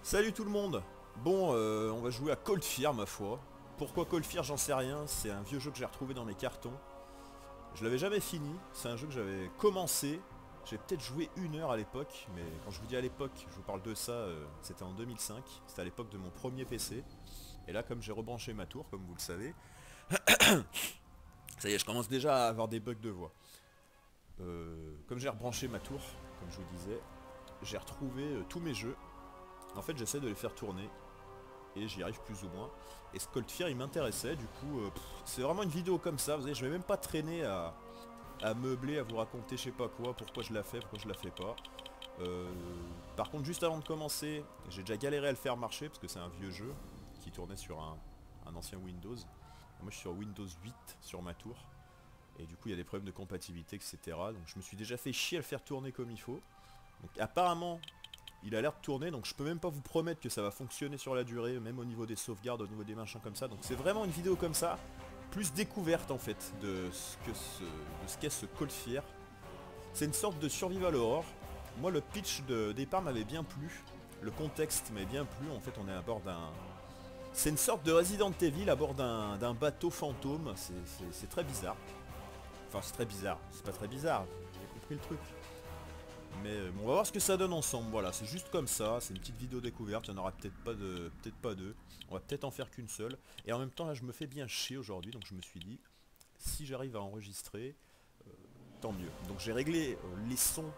Salut tout le monde. Bon, on va jouer à Cold Fear ma foi. Pourquoi Cold Fear, j'en sais rien. C'est un vieux jeu que j'ai retrouvé dans mes cartons. Je l'avais jamais fini. C'est un jeu que j'avais commencé. J'ai peut-être joué 1 heure à l'époque. Mais quand je vous dis à l'époque, je vous parle de ça, c'était en 2005. C'était à l'époque de mon premier PC. Et là, comme j'ai rebranché ma tour, comme vous le savez, ça y est, je commence déjà à avoir des bugs de voix. Comme j'ai rebranché ma tour, comme je vous disais, j'ai retrouvé tous mes jeux. En fait, j'essaie de les faire tourner et j'y arrive plus ou moins. Et ce Cold Fear, il m'intéressait. Du coup, c'est vraiment une vidéo comme ça. Vous savez, je vais même pas traîner à meubler, à vous raconter je sais pas quoi, pourquoi je la fais, pourquoi je la fais pas. Par contre, juste avant de commencer, j'ai déjà galéré à le faire marcher parce que c'est un vieux jeu qui tournait sur un ancien Windows. Moi, je suis sur Windows 8 sur ma tour. Et du coup, il y a des problèmes de compatibilité, etc. Donc, je me suis déjà fait chier à le faire tourner comme il faut. Donc, apparemment, il a l'air de tourner, donc je peux même pas vous promettre que ça va fonctionner sur la durée, même au niveau des sauvegardes, au niveau des machins comme ça. Donc c'est vraiment une vidéo comme ça, plus découverte en fait de ce qu'est ce Cold Fear. C'est une sorte de survival horror. Moi le pitch de départ m'avait bien plu, le contexte m'avait bien plu. En fait on est à bord d'un... C'est une sorte de Resident Evil à bord d'un bateau fantôme, c'est très bizarre. Enfin c'est très bizarre, c'est pas très bizarre, j'ai compris le truc. Mais bon, on va voir ce que ça donne ensemble, voilà, c'est juste comme ça, c'est une petite vidéo découverte, il n'y en aura peut-être pas deux, on va peut-être en faire qu'une seule. Et en même temps là je me fais bien chier aujourd'hui, donc je me suis dit, si j'arrive à enregistrer, tant mieux. Donc j'ai réglé les sons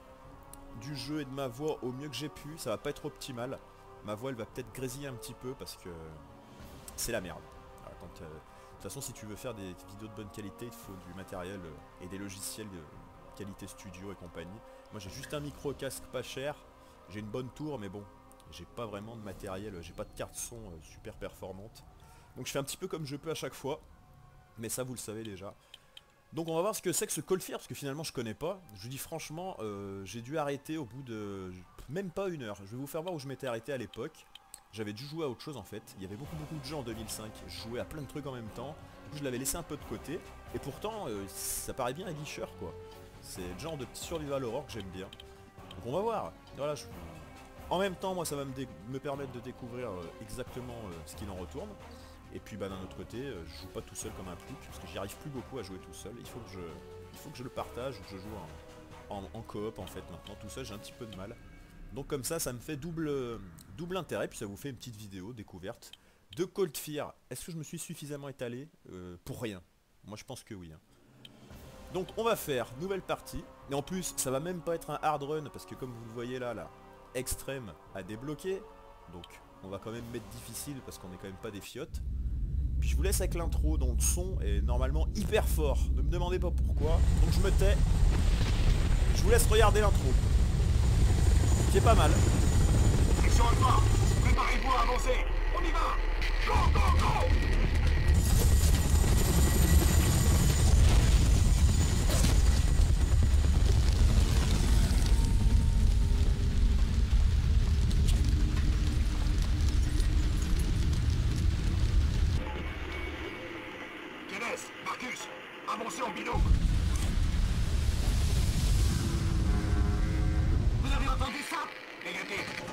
du jeu et de ma voix au mieux que j'ai pu, ça va pas être optimal, ma voix elle va peut-être grésiller un petit peu parce que c'est la merde. Voilà, de toute façon si tu veux faire des vidéos de bonne qualité, il te faut du matériel et des logiciels de qualité studio et compagnie. Moi j'ai juste un micro casque pas cher, j'ai une bonne tour mais bon, j'ai pas vraiment de matériel, j'ai pas de carte son super performante. Donc je fais un petit peu comme je peux à chaque fois, mais ça vous le savez déjà. Donc on va voir ce que c'est que ce Cold Fear, parce que finalement je connais pas. Je vous dis franchement, j'ai dû arrêter au bout de même pas 1 heure. Je vais vous faire voir où je m'étais arrêté à l'époque. J'avais dû jouer à autre chose en fait. Il y avait beaucoup de jeux en 2005, je jouais à plein de trucs en même temps. Du coup je l'avais laissé un peu de côté. Et pourtant ça paraît bien aguicheur quoi. C'est le genre de petit survival horror que j'aime bien. Donc on va voir. Voilà, en même temps, moi ça va me permettre de découvrir exactement ce qu'il en retourne. Et puis bah, d'un autre côté, je joue pas tout seul comme un plouc, parce que j'y arrive plus beaucoup à jouer tout seul. Il faut que je le partage, ou que je joue en coop en fait maintenant. Tout seul j'ai un petit peu de mal. Donc comme ça me fait double intérêt, puis ça vous fait une petite vidéo découverte de Cold Fear. Est-ce que je me suis suffisamment étalé pour rien? Moi je pense que oui. Hein. Donc on va faire nouvelle partie. Et en plus ça va même pas être un hard run, parce que comme vous le voyez là, extrême à débloquer. Donc on va quand même mettre difficile parce qu'on est quand même pas des fiottes. Puis je vous laisse avec l'intro dont le son est normalement hyper fort. Ne me demandez pas pourquoi. Donc je me tais. Je vous laisse regarder l'intro. Qui est pas mal. Section Alpha, préparez-vous à avancer. On y va. Go, go, go. Marcus, avancez en binôme. Vous avez entendu ça? Négatif.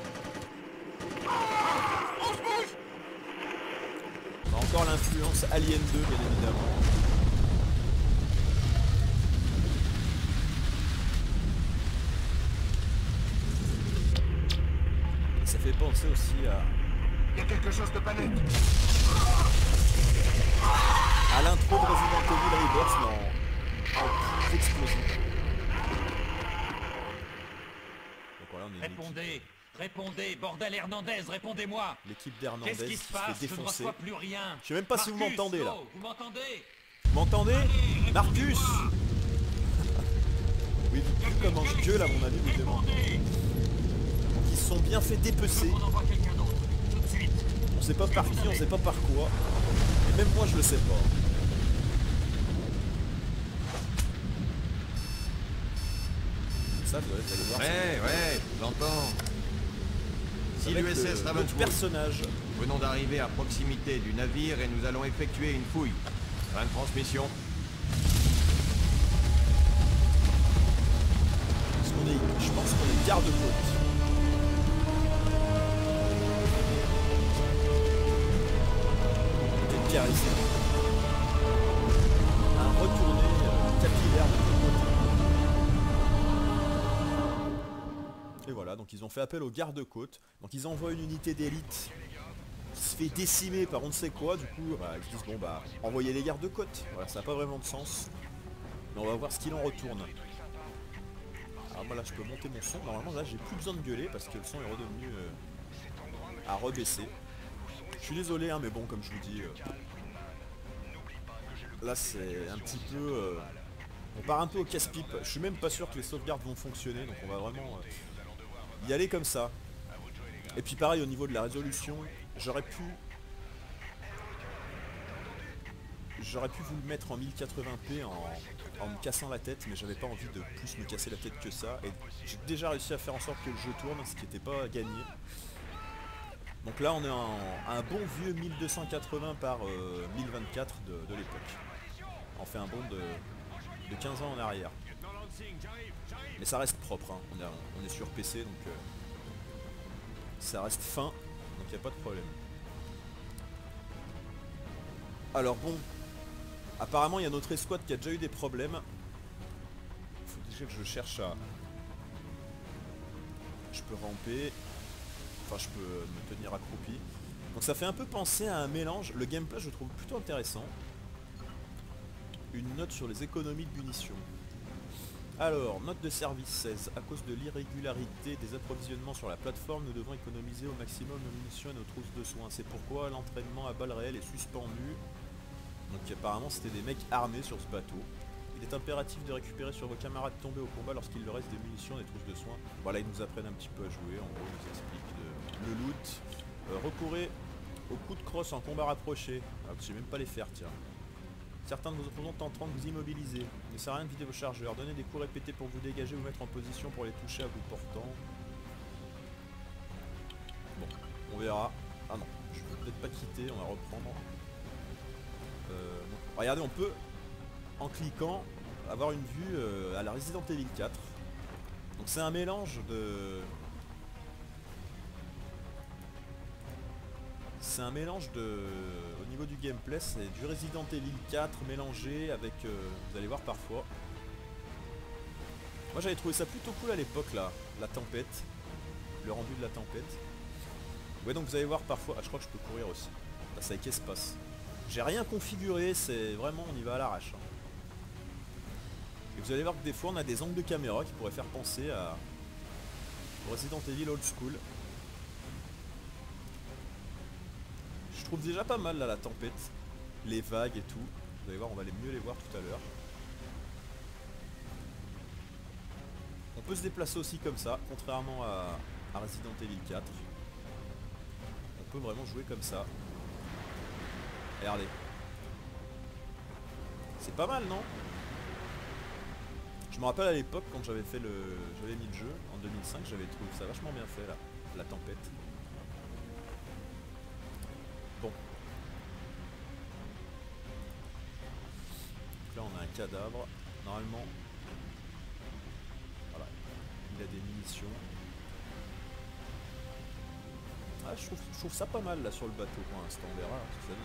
On se bouge. On a encore l'influence Alien 2 bien évidemment. Et ça fait penser aussi Il y a quelque chose de panique. à l'intro de Resident Evil Rebirth, mais en plus explosif. Donc voilà, on est Répondez, bordel Hernandez, répondez-moi. L'équipe d'Hernandez Qu'est-ce qui qui se se passe? fait Je ne défoncer. reçois plus rien. Je sais même pas si vous m'entendez là. Vous m'entendez? Vous m'entendez? Allez, Marcus! répondez-moi. Oui, vu comment je gueule à mon avis, vous demandez. Donc ils se sont bien fait dépecer. On envoie quelqu'un d'autre, tout de suite. On sait pas par qui, on sait pas par quoi. Et même moi je le sais pas. Ça, vous allez voir. Ouais, j'entends. Si l'USS Notre Ravenswood, personnage. venons d'arriver à proximité du navire et nous allons effectuer une fouille. Fin de transmission. Je pense qu'on est garde-côte. ici. Un retourné capillaire de tous côtés. Et voilà, donc ils ont fait appel aux gardes-côtes. Donc ils envoient une unité d'élite qui se fait décimer par on ne sait quoi. Du coup, bah, ils disent bon bah, envoyez les gardes-côtes. Voilà, ça n'a pas vraiment de sens. Mais on va voir ce qu'il en retourne. Alors moi là, je peux monter mon son. Normalement là, j'ai plus besoin de gueuler parce que le son est redevenu à rebaisser. Je suis désolé, hein, mais bon, comme je vous dis, là c'est un petit peu... on part un peu au casse-pipe. Je suis même pas sûr que les sauvegardes vont fonctionner, donc on va vraiment y aller comme ça. Et puis pareil, au niveau de la résolution, j'aurais pu vous le mettre en 1080p en me cassant la tête, mais j'avais pas envie de plus me casser la tête que ça. Et j'ai déjà réussi à faire en sorte que le jeu tourne, ce qui n'était pas gagné. Donc là on est en un bon vieux 1280 par 1024 de l'époque. On fait un bond de 15 ans en arrière. Mais ça reste propre, hein. On est sur PC, donc ça reste fin, donc il n'y a pas de problème. Alors bon, apparemment il y a notre escouade qui a déjà eu des problèmes. Il faut déjà que je cherche à... Je peux ramper. Enfin, je peux me tenir accroupi. Donc ça fait un peu penser à un mélange. Le gameplay, je le trouve plutôt intéressant. Une note sur les économies de munitions. Alors, note de service 16. À cause de l'irrégularité des approvisionnements sur la plateforme, nous devons économiser au maximum nos munitions et nos trousses de soins. C'est pourquoi l'entraînement à balles réelles est suspendu. Donc apparemment, c'était des mecs armés sur ce bateau. Il est impératif de récupérer sur vos camarades tombés au combat lorsqu'il leur reste des munitions et des trousses de soins. Voilà, ils nous apprennent un petit peu à jouer. En gros, ils nous expliquent le loot. Recourez au coup de crosse en combat rapproché. Alors que je sais même pas les faire, tiens. Certains de vos opposants tenteront de vous immobiliser. Il ne sert à rien de vider vos chargeurs. Donnez des coups répétés pour vous dégager ou mettre en position pour les toucher à bout portant. Bon, on verra. Ah non, je peux peut-être pas quitter, on va reprendre. Regardez, on peut, en cliquant, avoir une vue à la Resident Evil 4. Donc c'est un mélange de... C'est un mélange de... Au niveau du gameplay, c'est du Resident Evil 4 mélangé avec... vous allez voir parfois. Moi j'avais trouvé ça plutôt cool à l'époque là, la tempête. Le rendu de la tempête. Ouais, donc vous allez voir parfois... Ah, je crois que je peux courir aussi. Là, ça y est, espace. J'ai rien configuré, c'est vraiment on y va à l'arrache. Et vous allez voir que des fois on a des angles de caméra qui pourraient faire penser à Resident Evil Old School. Je trouve déjà pas mal là la tempête, les vagues et tout. Vous allez voir, on va mieux les voir tout à l'heure. On peut se déplacer aussi comme ça, contrairement à Resident Evil 4. On peut vraiment jouer comme ça. Regardez. C'est pas mal, non? Je me rappelle à l'époque quand j'avais mis le jeu en 2005, j'avais trouvé ça vachement bien fait là, la tempête. Bon. Donc là on a un cadavre. Normalement. Voilà. Il a des munitions. Ah, je trouve ça pas mal là sur le bateau pour l'instant, on verra.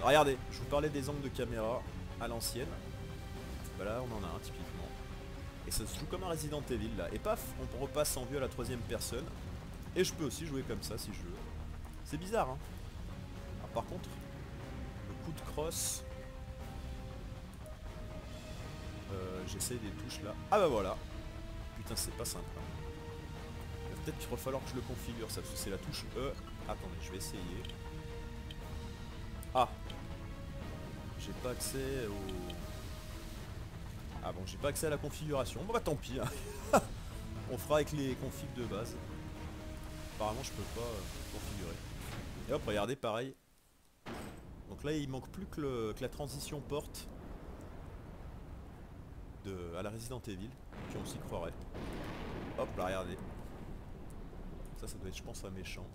Regardez, je vous parlais des angles de caméra à l'ancienne. Bah là on en a un typiquement. Et ça se joue comme un Resident Evil là. Et paf, on repasse en vue à la troisième personne. Et je peux aussi jouer comme ça si je veux. C'est bizarre, hein. Alors, par contre, le coup de crosse. J'essaye des touches là. Ah bah voilà. Putain, c'est pas simple. Hein. Peut-être qu'il va falloir que je le configure ça, parce que c'est la touche E. Attendez, je vais essayer. Ah, j'ai pas accès au... Ah bon, j'ai pas accès à la configuration. Bon bah tant pis, hein. On fera avec les configs de base. Apparemment je peux pas configurer. Et hop, regardez, pareil. Donc là il manque plus que la transition porte à la Resident Evil, puis on s'y croirait. Hop là, regardez. Ça doit être, je pense, un méchant.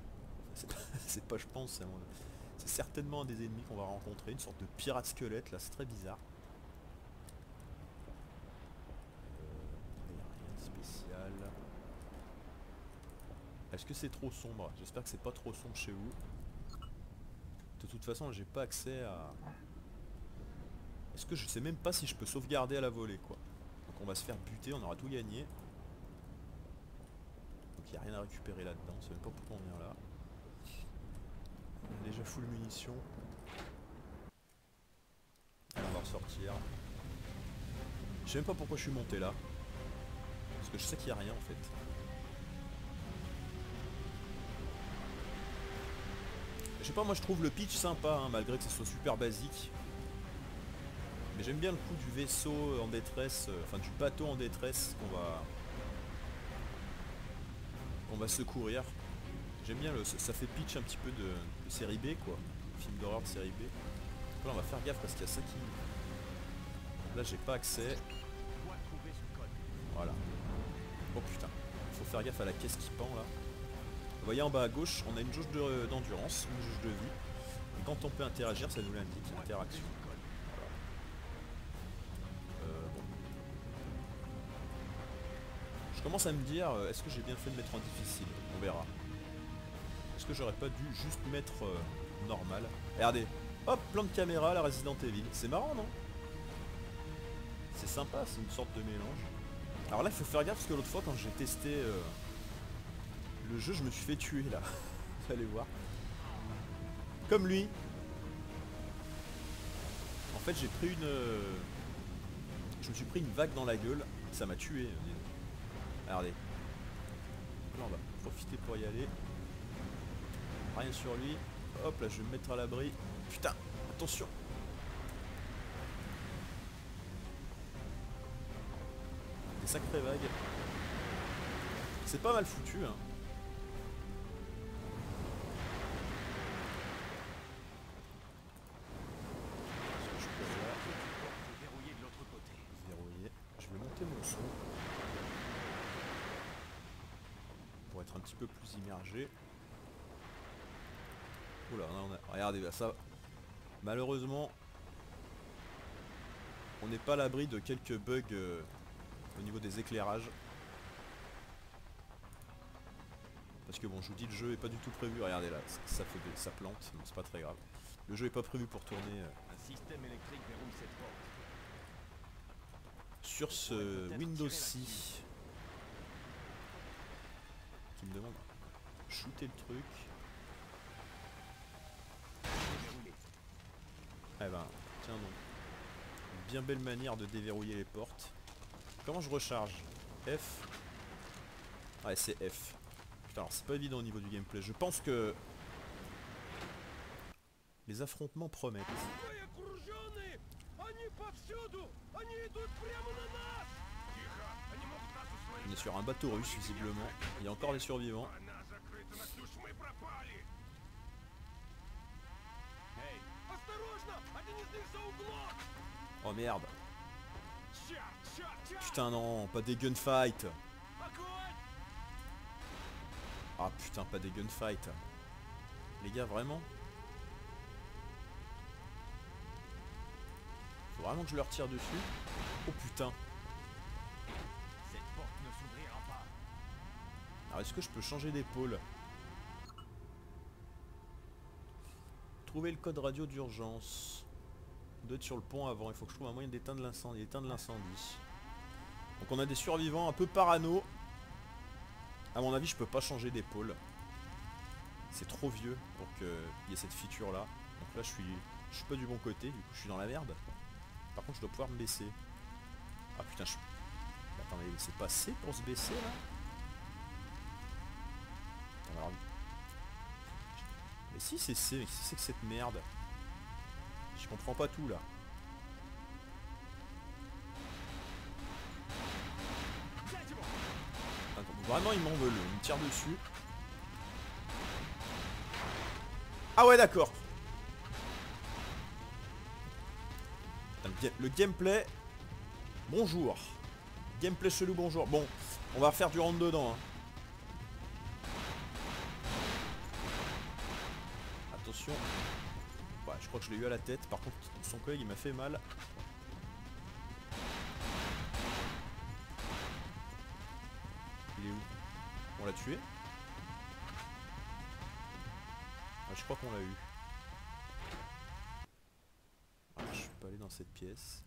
C'est pas je pense, c'est certainement un des ennemis qu'on va rencontrer, une sorte de pirate squelette là, c'est très bizarre. Rien de spécial. Est-ce que c'est trop sombre? J'espère que c'est pas trop sombre chez vous. De toute façon, j'ai pas accès Est-ce que je sais même pas si je peux sauvegarder à la volée quoi. Donc on va se faire buter, on aura tout gagné. Donc il n'y a rien à récupérer là-dedans, je sais même pas pourquoi on vient là. On a déjà full munitions. Alors on va ressortir. Je sais même pas pourquoi je suis monté là. Parce que je sais qu'il n'y a rien en fait. Je sais pas, moi je trouve le pitch sympa, hein, malgré que ce soit super basique. Mais j'aime bien le coup du vaisseau en détresse, enfin du bateau en détresse qu'on va secourir. J'aime bien, ça fait pitch un petit peu de série B quoi. Film d'horreur de série B. Donc là on va faire gaffe parce qu'il y a ça qui... Là j'ai pas accès. Voilà. Oh putain, faut faire gaffe à la caisse qui pend là. Vous voyez en bas à gauche, on a une jauge d'endurance, une jauge de vie. Et quand on peut interagir, ça nous l'indique, interaction. Bon. Je commence à me dire, est-ce que j'ai bien fait de mettre en difficile? On verra. Est-ce que j'aurais pas dû juste mettre normal? Regardez, hop, plan de caméra, la Resident Evil. C'est marrant, non? C'est sympa, c'est une sorte de mélange. Alors là, il faut faire gaffe parce que l'autre fois, quand j'ai testé le jeu, je me suis fait tuer là. Vous allez voir. Comme lui. En fait, j'ai pris une... Je me suis pris une vague dans la gueule. Ça m'a tué. Regardez. Là, on va profiter pour y aller. Rien sur lui. Hop, là, je vais me mettre à l'abri. Putain, attention. Des sacrées vagues. C'est pas mal foutu, hein. Je vais monter mon son pour être un petit peu plus immergé. Oula, regardez là, ça. Malheureusement, on n'est pas à l'abri de quelques bugs au niveau des éclairages. Parce que bon, je vous dis, le jeu est pas du tout prévu. Regardez là, ça plante, mais c'est pas très grave. Le jeu est pas prévu pour tourner. Un système électrique verrouille cette porte. Sur ce Windows C qui me demande de shooter le truc. Eh ben, tiens donc. Une bien belle manière de déverrouiller les portes. Comment je recharge? F. Ouais, c'est F. Putain, alors c'est pas évident au niveau du gameplay. Je pense que les affrontements promettent. On est sur un bateau russe visiblement. Il y a encore des survivants. Oh merde. Putain non, pas des gunfights. Ah putain, pas des gunfights. Les gars, vraiment? Faut vraiment que je leur tire dessus. Oh putain. Cette porte ne s'ouvrira pas. Alors est-ce que je peux changer d'épaule? Trouver le code radio d'urgence. On doit être sur le pont avant, il faut que je trouve un moyen d'éteindre l'incendie. Donc on a des survivants un peu parano. À mon avis, je peux pas changer d'épaule. C'est trop vieux pour qu'il y ait cette feature là. Donc là je suis pas du bon côté, du coup je suis dans la merde. Par contre je dois pouvoir me baisser. Ah putain, attendez, c'est pas C pour se baisser là? Alors... Mais si c'est C, mais qu'est-ce que c'est que cette merde? Je comprends pas tout là. Attends, vraiment ils m'en veulent, ils me tirent dessus. Ah ouais d'accord. Le gameplay. Bonjour. Gameplay chelou bonjour. Bon, on va refaire du rentre dedans. Hein. Attention. Ouais, je crois que je l'ai eu à la tête. Par contre, son collègue il m'a fait mal. Il est où? On l'a tué? Ah, je crois qu'on l'a eu. Ah, je peux pas aller dans cette pièce.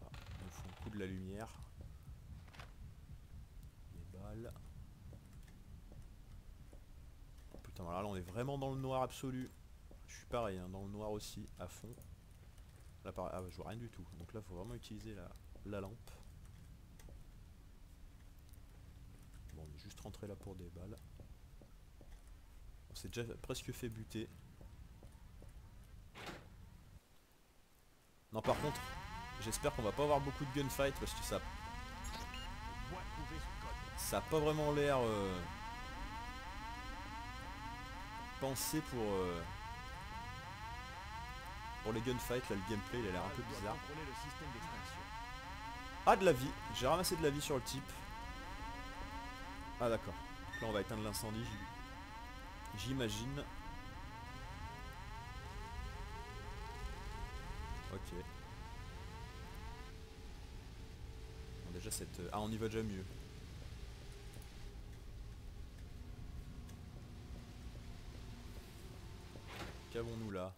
Ah, il nous faut un coup de la lumière. Les balles. Oh, putain, voilà, là on est vraiment dans le noir absolu. Je suis pareil, hein, dans le noir aussi, à fond. Là, pareil, ah, bah, je vois rien du tout. Donc là, faut vraiment utiliser la lampe. Bon, on est juste rentré là pour des balles. On s'est déjà presque fait buter. Non, par contre, j'espère qu'on va pas avoir beaucoup de gunfight parce que ça a pas vraiment l'air pensé pour les gunfights. Là, le gameplay il a l'air un peu bizarre. Ah, de la vie. J'ai ramassé de la vie sur le type. Ah d'accord. Là on va éteindre l'incendie, j'imagine. Ok. Bon, déjà cette... Ah, on y va déjà mieux. Qu'avons-nous là?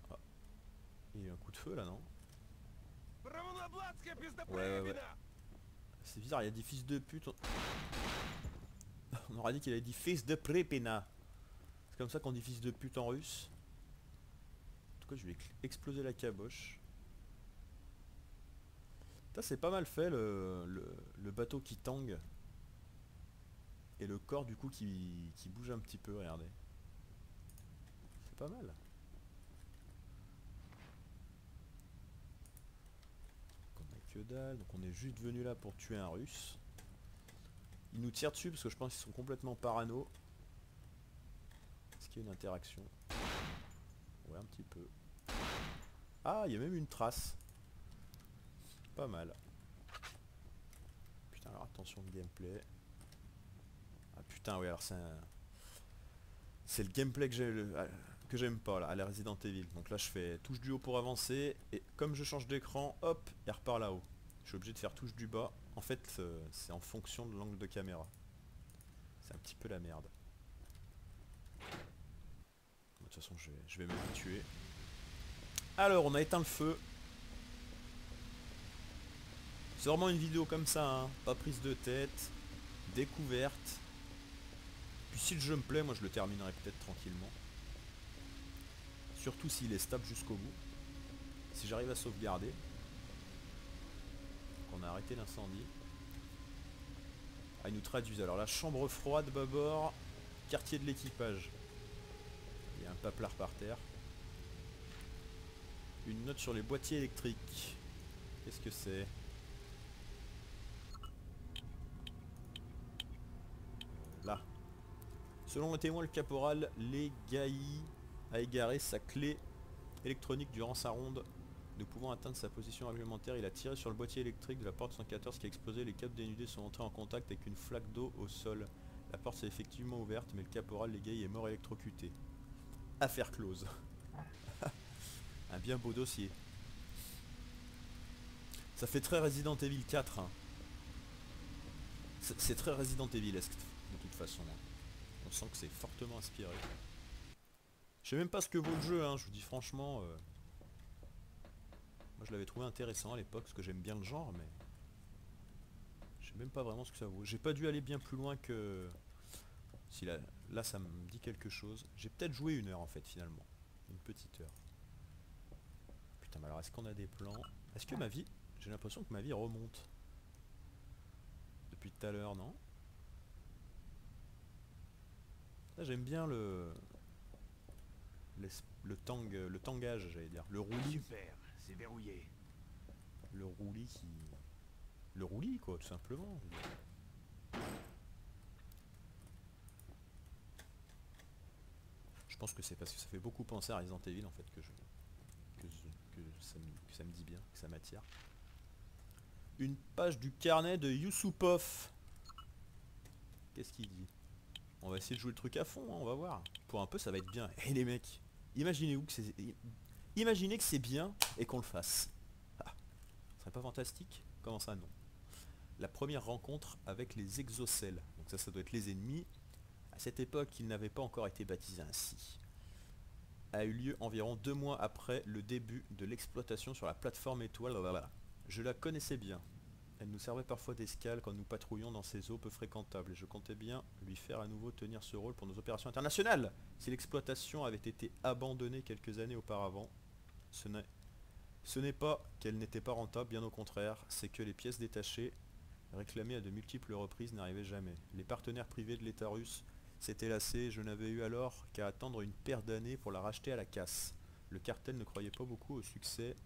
Ah. Il y a eu un coup de feu là, non? Ouais. C'est bizarre, il y a des fils de pute. On aurait dit qu'il avait dit fils de prépena. C'est comme ça qu'on dit fils de pute en russe. En tout cas, je vais exploser la caboche. Ça, c'est pas mal fait le bateau qui tangue. Et le corps du coup qui bouge un petit peu, regardez. C'est pas mal. Que dalle, donc on est juste venu là pour tuer un russe. Ils nous tirent dessus parce que je pense qu'ils sont complètement parano. Est-ce qu'il y a une interaction? Ouais, un petit peu. Ah, il y a même une trace. Pas mal. Putain, alors attention au gameplay. Ah putain, oui, alors c'est le gameplay que j'aime pas là, à la Resident Evil. Donc là je fais touche du haut pour avancer, et comme je change d'écran, hop, elle repart là-haut. Je suis obligé de faire touche du bas. En fait, c'est en fonction de l'angle de caméra. C'est un petit peu la merde. De toute façon, je vais m'habituer. Alors, on a éteint le feu. C'est vraiment une vidéo comme ça, hein. Pas prise de tête, découverte. Puis si le jeu me plaît, moi je le terminerai peut-être tranquillement. Surtout s'il est stable jusqu'au bout. Si j'arrive à sauvegarder. On a arrêté l'incendie. Ah, ils nous traduisent. Alors la chambre froide, bâbord, quartier de l'équipage. Il y a un paplard par terre. Une note sur les boîtiers électriques. Qu'est-ce que c'est? Là. Selon le témoin, le caporal Legaï a égaré sa clé électronique durant sa ronde. Ne pouvant atteindre sa position réglementaire, il a tiré sur le boîtier électrique de la porte 114 qui a explosé. Les câbles dénudés sont entrés en contact avec une flaque d'eau au sol. La porte s'est effectivement ouverte, mais le caporal Legaï est mort électrocuté. Affaire close. Un bien beau dossier. Ça fait très Resident Evil 4. Hein. C'est très Resident Evil-esque de toute façon. Hein. On sent que c'est fortement inspiré. Je sais même pas ce que vaut le jeu, hein, je vous dis franchement. Moi je l'avais trouvé intéressant à l'époque parce que j'aime bien le genre, mais je sais même pas vraiment ce que ça vaut. J'ai pas dû aller bien plus loin que... Si là ça me dit quelque chose. J'ai peut-être joué 1 heure en fait finalement. Une petite heure. Putain, mais alors est-ce qu'on a des plans? Est-ce que ma vie... J'ai l'impression que ma vie remonte. Depuis tout à l'heure, non? Là j'aime bien le tangage, j'allais dire. Le roulis. Super, c'est verrouillé. Le roulis qui... Le roulis quoi, tout simplement. Je pense que c'est parce que ça fait beaucoup penser à Resident Evil en fait que ça me dit bien, que ça m'attire. Une page du carnet de Yusupov. Qu'est-ce qu'il dit? On va essayer de jouer le truc à fond, hein, on va voir. Pour un peu ça va être bien. Et les mecs, imaginez-vous que Imaginez que c'est bien et qu'on le fasse. Ah, ce serait pas fantastique? Comment ça, non? La première rencontre avec les exocèles. Donc ça doit être les ennemis. À cette époque, ils n'avaient pas encore été baptisés ainsi. A eu lieu environ 2 mois après le début de l'exploitation sur la plateforme étoile. Blablabla. Je la connaissais bien. Elle nous servait parfois d'escale quand nous patrouillions dans ces eaux peu fréquentables. Et je comptais bien lui faire à nouveau tenir ce rôle pour nos opérations internationales. Si l'exploitation avait été abandonnée quelques années auparavant, ce n'est pas qu'elle n'était pas rentable, bien au contraire. C'est que les pièces détachées, réclamées à de multiples reprises, n'arrivaient jamais. Les partenaires privés de l'État russe s'étaient lassés. Je n'avais eu alors qu'à attendre une paire d'années pour la racheter à la casse. Le cartel ne croyait pas beaucoup au succès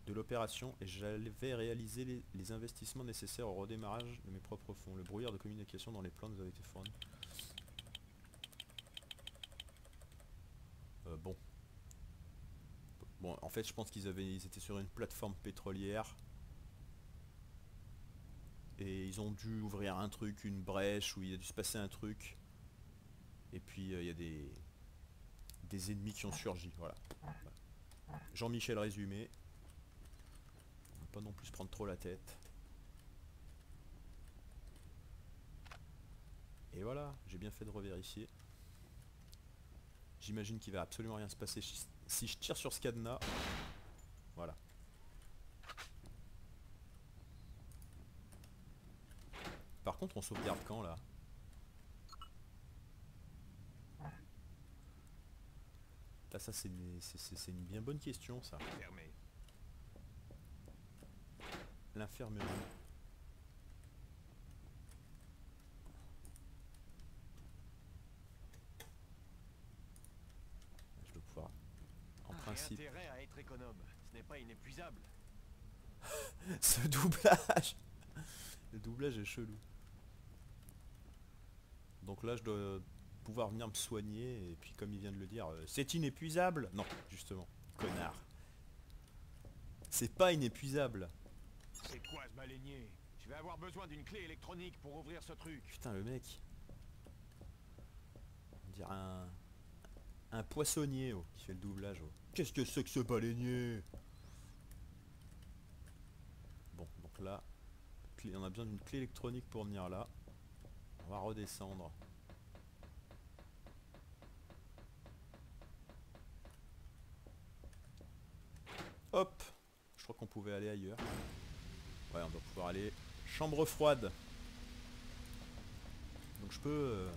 de l'opération et j'avais réalisé les investissements nécessaires au redémarrage de mes propres fonds. Le brouillard de communication dans les plans nous avait été fourni. Bon. Bon, en fait, je pense qu'ils étaient sur une plateforme pétrolière. Et ils ont dû ouvrir un truc, une brèche, où il a dû se passer un truc. Et puis, il y a des ennemis qui ont surgi, voilà. Jean-Michel résumé. Pas non plus se prendre trop la tête. Et voilà, j'ai bien fait de revérifier. J'imagine qu'il va absolument rien se passer si je tire sur ce cadenas. Voilà. Par contre, on sauvegarde quand là? Là, ça c'est une bien bonne question, ça. Fermé. L'infirmerie. Je dois pouvoir, en principe... Intérêt à être économe, ce n'est pas inépuisable. Ce doublage. Le doublage est chelou. Donc là, je dois pouvoir venir me soigner, et puis comme il vient de le dire, c'est inépuisable. Non, justement, connard. C'est pas inépuisable. C'est quoi ce baleinier? Je vais avoir besoin d'une clé électronique pour ouvrir ce truc. Putain, le mec. On dirait un poissonnier qui fait le doublage. Qu'est-ce que c'est que ce baleinier? Bon, donc là, on a besoin d'une clé électronique pour venir là. On va redescendre. Hop. Je crois qu'on pouvait aller ailleurs. Ouais, on doit pouvoir aller chambre froide. Donc je peux...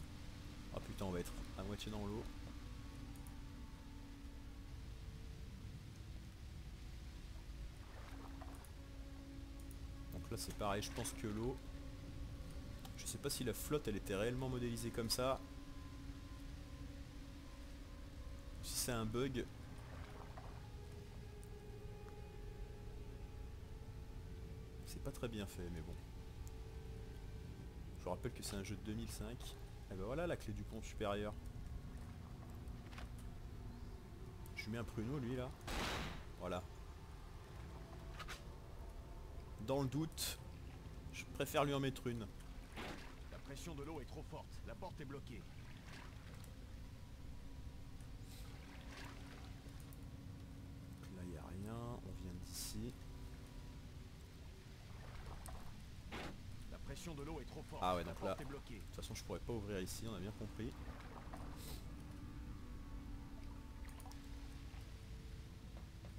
Ah putain, on va être à moitié dans l'eau. Donc là c'est pareil, je pense que l'eau... Je sais pas si la flotte elle était réellement modélisée comme ça. Si c'est un bug. C'est pas très bien fait mais bon. Je vous rappelle que c'est un jeu de 2005. Et ben voilà la clé du pont supérieur. Je lui mets un pruneau lui là. Voilà. Dans le doute, je préfère lui en mettre une. La pression de l'eau est trop forte, la porte est bloquée. Là il n'y a rien, on vient d'ici. La pression de l'eau est trop forte, Ah ouais, la donc là, porte est de bloquée. toute façon je pourrais pas ouvrir ici, on a bien compris.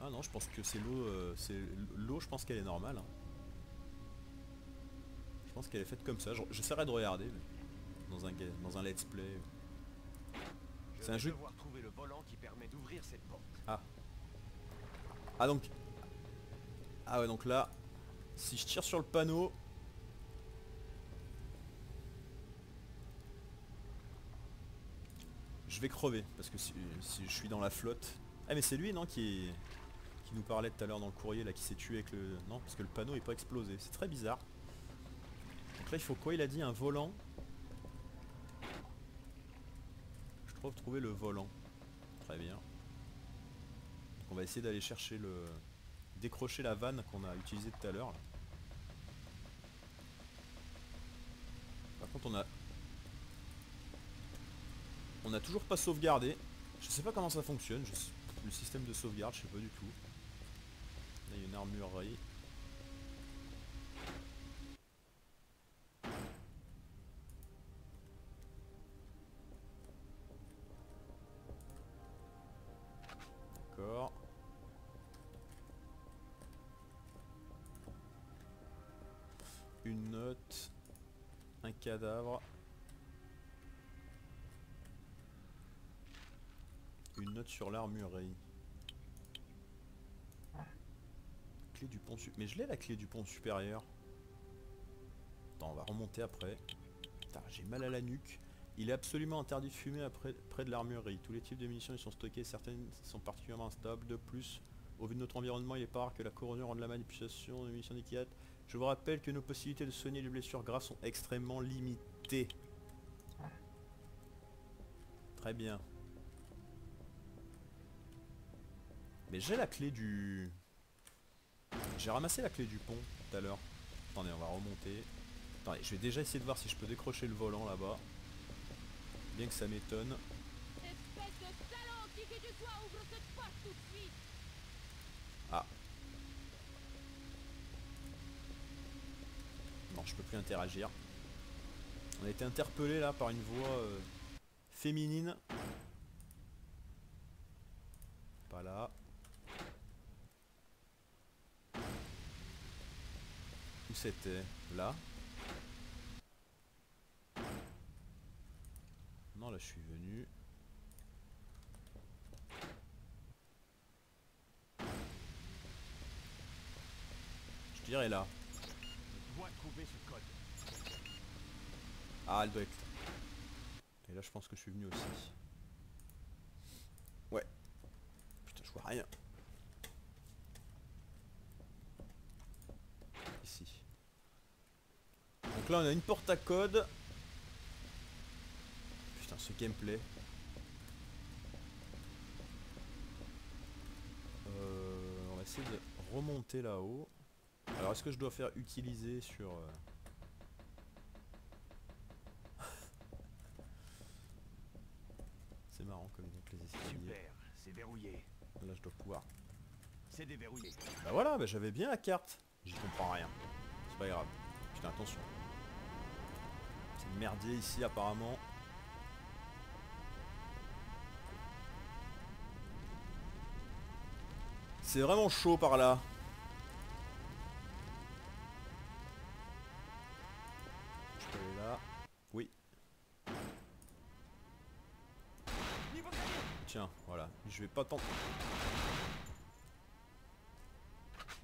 Ah non, je pense que c'est l'eau, je pense qu'elle est normale. Hein. Je pense qu'elle est faite comme ça, j'essaierai de regarder mais dans un let's play. C'est un jeu... devoir trouver le volant qui permet d'ouvrir cette porte. Ah. Ah donc... Ah ouais, donc là, si je tire sur le panneau... Je vais crever, parce que si je suis dans la flotte... Ah mais c'est lui non qui nous parlait tout à l'heure dans le courrier là, qui s'est tué avec le... Non, parce que le panneau est pas explosé, c'est très bizarre. Donc là il faut quoi? Il a dit un volant. Je trouve trouver le volant. Très bien. Donc on va essayer d'aller chercher le... Décrocher la vanne qu'on a utilisée tout à l'heure. Par contre on a toujours pas sauvegardé. Je sais pas comment ça fonctionne. Le système de sauvegarde, je sais pas du tout. Là, il y a une armurerie. D'accord. Une note. Un cadavre. Une note sur l'armurerie. Clé du pont mais je l'ai la clé du pont supérieur. Attends, on va remonter après. Putain, j'ai mal à la nuque. Il est absolument interdit de fumer près de l'armurerie. Tous les types de munitions y sont stockés, certaines sont particulièrement instables. De plus, au vu de notre environnement, il est pas rare que la corrosion rende la manipulation de munitions liquides. Je vous rappelle que nos possibilités de soigner les blessures graves sont extrêmement limitées. Très bien. Mais j'ai la clé du... J'ai ramassé la clé du pont tout à l'heure. Attendez, on va remonter. Attendez, je vais déjà essayer de voir si je peux décrocher le volant là-bas. Bien que ça m'étonne. Ah. Non, je peux plus interagir. On a été interpellé là par une voix féminine. Pas là. Où c'était? Là? Non, là je suis venu. Je dirais là. Je dois trouver ce code. Ah, elle doit être... Et là je pense que je suis venu aussi. Ouais. Putain, je vois rien. Ici. Donc là on a une porte à code. Putain, ce gameplay. On va essayer de remonter là-haut. Alors est-ce que je dois faire utiliser sur... C'est marrant comme donc les escaliers. Super, c'est verrouillé. Là je dois pouvoir... C'est déverrouillé. Bah voilà, bah j'avais bien la carte. J'y comprends rien. C'est pas grave. Putain, attention. C'est merdier ici apparemment. C'est vraiment chaud par là. Je peux aller là. Oui. Tiens, voilà. Je vais pas attendre.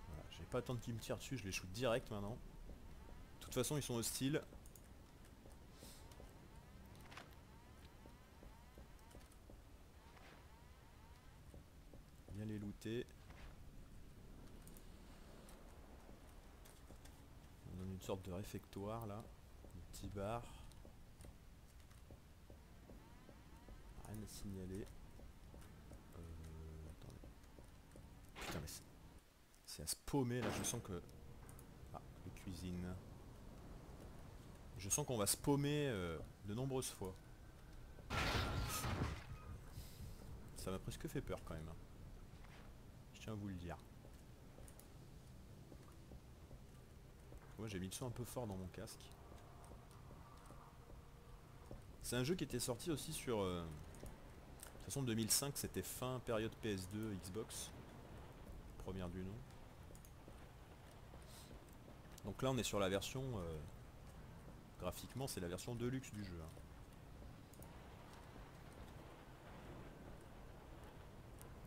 Voilà, je vais pas attendre qu'ils me tirent dessus, je les shoot direct maintenant. De toute façon, ils sont hostiles. Bien les looter. On donne une sorte de réfectoire là. Un petit bar. Rien à signaler. Attendez. Putain mais c'est à se paumer là, je sens que... Ah, les cuisines. Je sens qu'on va se paumer de nombreuses fois. Ça m'a presque fait peur quand même. Je tiens à vous le dire. Moi j'ai mis le son un peu fort dans mon casque. C'est un jeu qui était sorti aussi sur... De toute façon 2005 c'était fin période PS2 Xbox. Première du nom. Donc là on est sur la version... graphiquement c'est la version deluxe du jeu.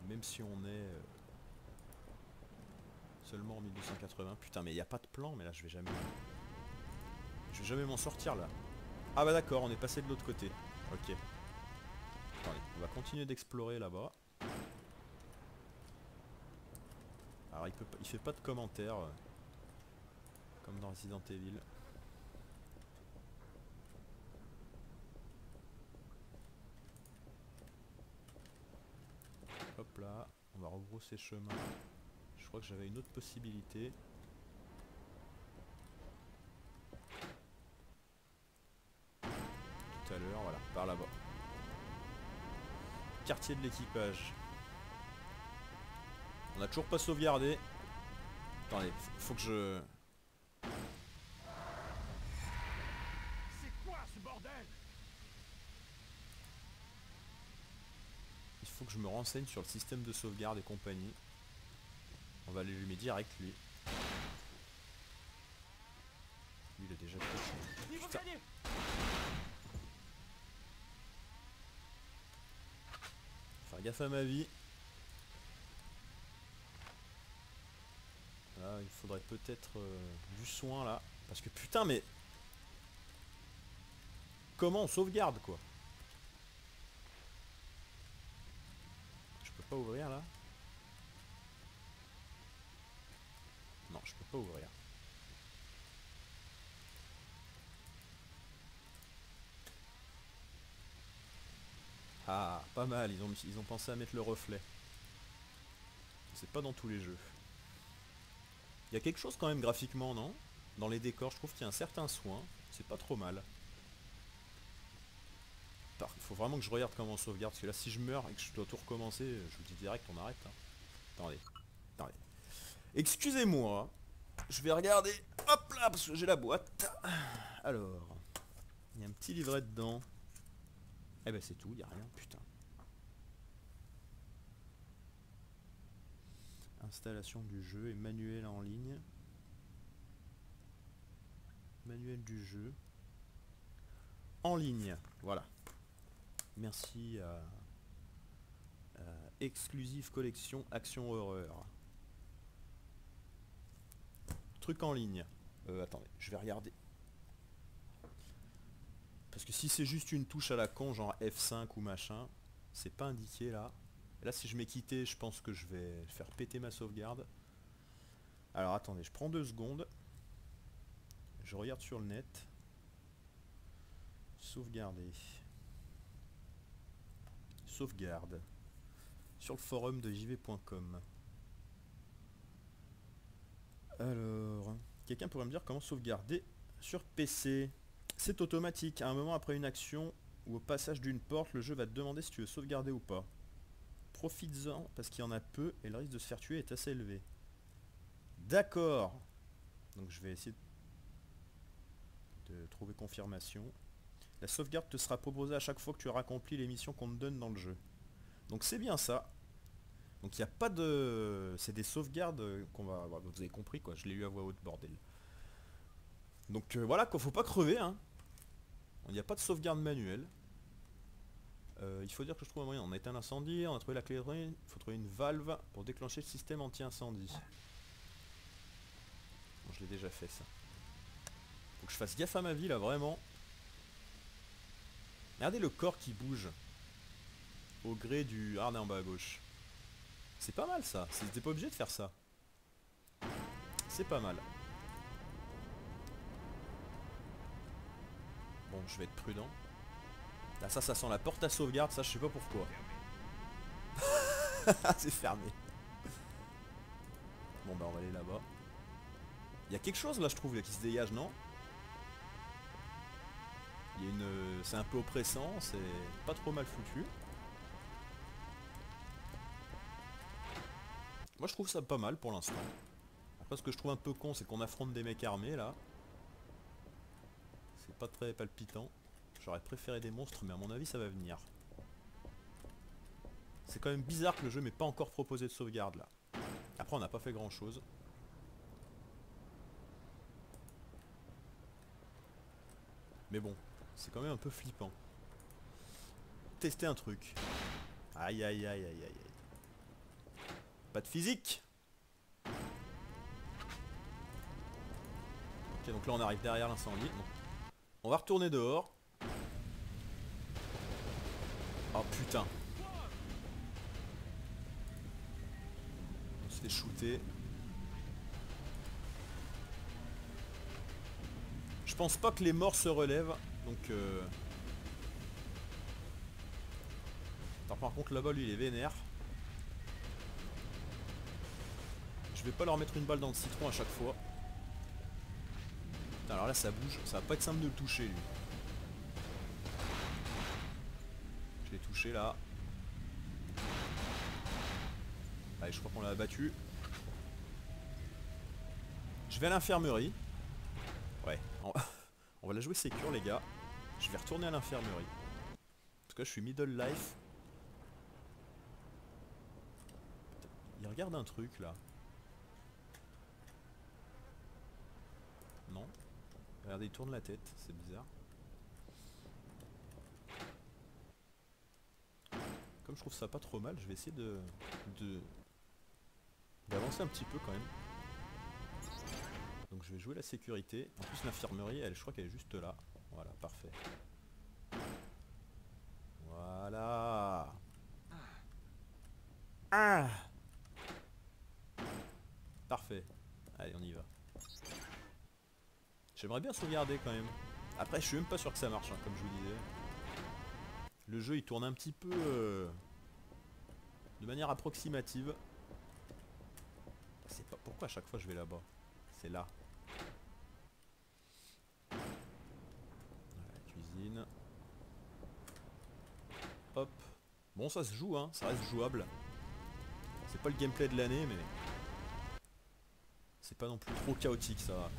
Même si on est... seulement en 1280. Putain mais il n'y a pas de plan, mais là je vais jamais... Je vais jamais m'en sortir là. Ah bah d'accord, on est passé de l'autre côté. Ok. Attendez, on va continuer d'explorer là-bas. Alors il fait pas de commentaires. Comme dans Resident Evil. Hop là, on va rebrousser chemin. Je crois que j'avais une autre possibilité. Tout à l'heure, voilà, par là-bas. Quartier de l'équipage. On a toujours pas sauvegardé. Attendez, faut que je... C'est quoi ce bordel? Il faut que je me renseigne sur le système de sauvegarde et compagnie. On va l'allumer direct lui. Lui il a déjà fait. Putain. Faire gaffe à ma vie. Là il faudrait peut-être du soin là. Parce que putain mais... Comment on sauvegarde quoi? Je peux pas ouvrir là? Non je peux pas ouvrir. Ah, pas mal, ils ont pensé à mettre le reflet. C'est pas dans tous les jeux. Il y a quelque chose quand même graphiquement, non? Dans les décors, je trouve qu'il y a un certain soin. C'est pas trop mal. Il faut vraiment que je regarde comment on sauvegarde, parce que là si je meurs et que je dois tout recommencer, je vous dis direct, on arrête. Hein. Attendez, attendez. Excusez-moi, je vais regarder, hop là, parce que j'ai la boîte. Alors, il y a un petit livret dedans. Eh ben c'est tout, il n'y a rien, putain. Installation du jeu et manuel en ligne. Manuel du jeu. En ligne, voilà. Merci à Exclusive Collection Action Horreur. Truc en ligne. Attendez, je vais regarder. Parce que si c'est juste une touche à la con, genre F5 ou machin, c'est pas indiqué là. Et là si je m'ai quitté, je pense que je vais faire péter ma sauvegarde. Alors attendez, je prends 2 secondes. Je regarde sur le net. Sauvegarder. Sauvegarde. Sur le forum de jv.com. Alors, quelqu'un pourrait me dire comment sauvegarder sur PC? C'est automatique. À un moment après une action ou au passage d'une porte, le jeu va te demander si tu veux sauvegarder ou pas. Profites-en parce qu'il y en a peu et le risque de se faire tuer est assez élevé. D'accord. Donc je vais essayer de trouver confirmation. La sauvegarde te sera proposée à chaque fois que tu auras accompli les missions qu'on te donne dans le jeu. Donc c'est bien ça. Donc il n'y a pas de... C'est des sauvegardes qu'on va... Vous avez compris quoi, je l'ai eu à voix haute, bordel. Donc voilà quoi, faut pas crever hein. Il n'y a pas de sauvegarde manuelle. Il faut dire que je trouve un moyen. On a éteint l'incendie, on a trouvé la clé de il faut trouver une valve pour déclencher le système anti-incendie. Bon, je l'ai déjà fait ça. Faut que je fasse gaffe à ma vie là, vraiment. Regardez le corps qui bouge. Au gré du... Ah, en bas à gauche. C'est pas mal ça. T'es pas obligé de faire ça. C'est pas mal. Bon, je vais être prudent. Là, ça sent la porte à sauvegarde. Ça, je sais pas pourquoi. C'est fermé. Bon, bah, on va aller là-bas. Il y a quelque chose là, je trouve, là, qui se dégage, non? Il y a une... C'est un peu oppressant, c'est pas trop mal foutu. Moi je trouve ça pas mal pour l'instant. Après ce que je trouve un peu con c'est qu'on affronte des mecs armés là. C'est pas très palpitant. J'aurais préféré des monstres mais à mon avis ça va venir. C'est quand même bizarre que le jeu m'ait pas encore proposé de sauvegarde là. Après on n'a pas fait grand chose. Mais bon, c'est quand même un peu flippant. Tester un truc. Aïe aïe aïe aïe aïe. Pas de physique. Ok donc là on arrive derrière l'incendie. On va retourner dehors. Oh putain. On se fait shooter. Je pense pas que les morts se relèvent. Donc Attends, par contre là-bas lui il est vénère. Je vais pas leur mettre une balle dans le citron à chaque fois. Putain, alors là ça bouge, ça va pas être simple de le toucher lui. Je l'ai touché là. Allez, je crois qu'on l'a abattu. Je vais à l'infirmerie. Ouais, on va la jouer sécure les gars. Je vais retourner à l'infirmerie. En tout cas je suis middle life. Il regarde un truc là. Non. Regardez, il tourne la tête, c'est bizarre. Comme je trouve ça pas trop mal, je vais essayer d'avancer un petit peu quand même. Donc je vais jouer la sécurité. En plus l'infirmerie, je crois qu'elle est juste là. Voilà, parfait. Voilà. Ah. Parfait. Allez, on y va. J'aimerais bien sauvegarder quand même. Après, je suis même pas sûr que ça marche, hein, comme je vous disais. Le jeu, il tourne un petit peu de manière approximative. C'est pas pourquoi à chaque fois je vais là-bas. C'est là. Voilà, cuisine. Hop. Bon, ça se joue, hein. Ça reste jouable. C'est pas le gameplay de l'année, mais c'est pas non plus trop chaotique, ça va.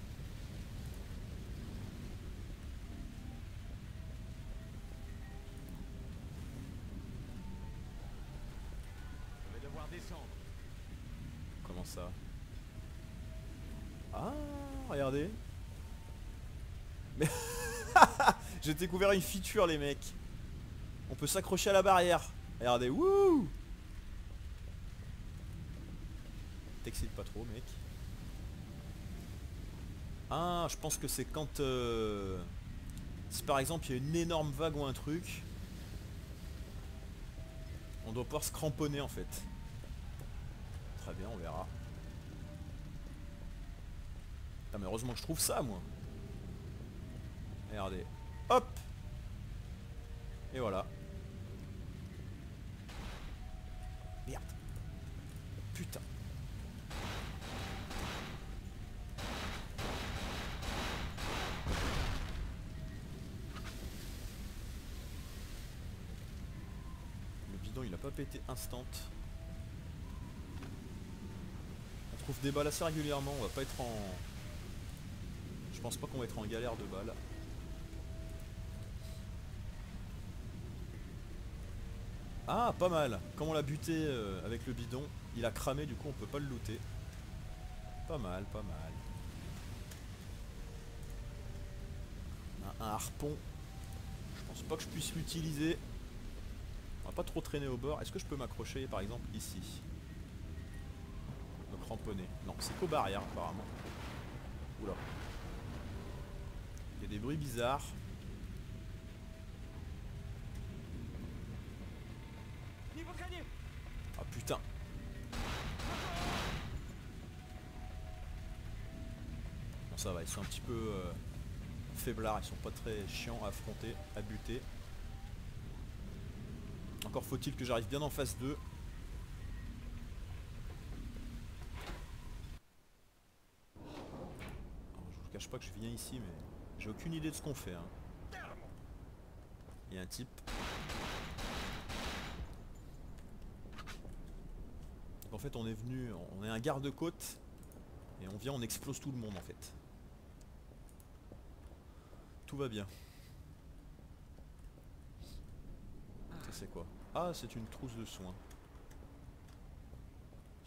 Je vais devoir descendre. Comment ça? Ah, regardez. Mais j'ai découvert une feature les mecs. On peut s'accrocher à la barrière. Regardez, wouh. T'excites pas trop mec. Ah, je pense que c'est quand si par exemple il y a une énorme vague ou un truc, on doit pouvoir se cramponner en fait. Très bien, on verra. Ah, mais heureusement que je trouve ça moi. Regardez. Hop. Et voilà. Merde. Putain. Le bidon il a pas pété instant. On trouve des balles assez régulièrement, on va pas être en... Je pense pas qu'on va être en galère de balles. Ah, pas mal. Comme on l'a buté avec le bidon, il a cramé, du coup on peut pas le looter. Pas mal, pas mal. Un harpon. Je pense pas que je puisse l'utiliser. On va pas trop traîner au bord. Est-ce que je peux m'accrocher par exemple ici? Me cramponner. Non, c'est qu'aux barrières apparemment. Oula. Il y a des bruits bizarres. Ah putain. Bon ça va, ils sont un petit peu faiblards, ils sont pas très chiants à affronter, à buter. Encore faut-il que j'arrive bien en phase 2. Alors, je vous cache pas que je viens ici mais j'ai aucune idée de ce qu'on fait. Hein. Il y a un type. Donc en fait on est venu, on est un garde-côte et on vient, on explose tout le monde en fait. Tout va bien. Ça c'est quoi? Ah, c'est une trousse de soins.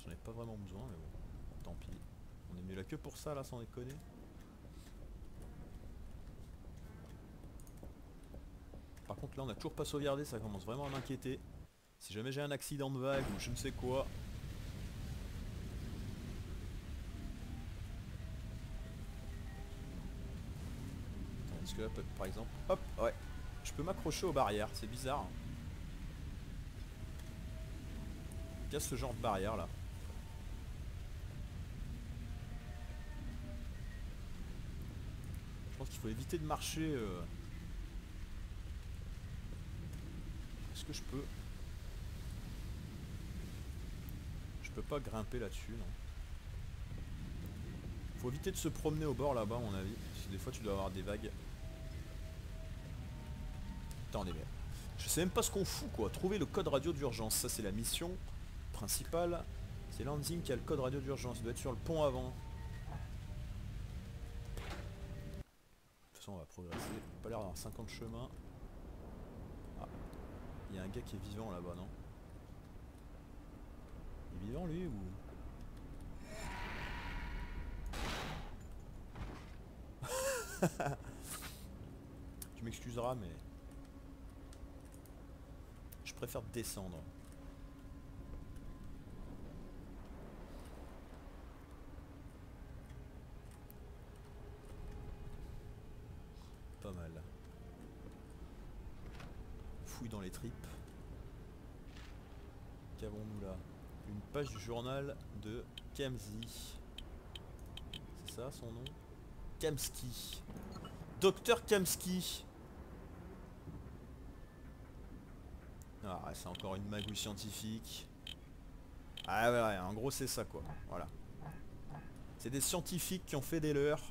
J'en ai pas vraiment besoin mais bon, tant pis. On est mieux là que pour ça là, sans déconner. Par contre là on a toujours pas sauvegardé, ça commence vraiment à m'inquiéter. Si jamais j'ai un accident de vague ou je ne sais quoi. Est-ce que là, par exemple, hop, ouais, je peux m'accrocher aux barrières, c'est bizarre. Il y a ce genre de barrière là. Je pense qu'il faut éviter de marcher. Est-ce que je peux? Je peux pas grimper là-dessus, non. Faut éviter de se promener au bord là-bas à mon avis. Parce que des fois tu dois avoir des vagues. Attendez, mais je sais même pas ce qu'on fout quoi. Trouver le code radio d'urgence, ça c'est la mission principale. C'est Lansing qui a le code radio d'urgence. Il doit être sur le pont avant. De toute façon, on va progresser. Pas l'air d'avoir 50 chemins. Ah. Il y a un gars qui est vivant là-bas, non? Il est vivant lui ou... Tu m'excuseras mais... Je préfère descendre. Pas mal. Fouille dans les tripes. Qu'avons-nous là? Une page du journal de Kamsi. C'est ça son nom? Kamski. Docteur Kamski. Ah, c'est encore une magouille scientifique. Ah ouais, en gros c'est ça quoi. Voilà. C'est des scientifiques qui ont fait des leurs.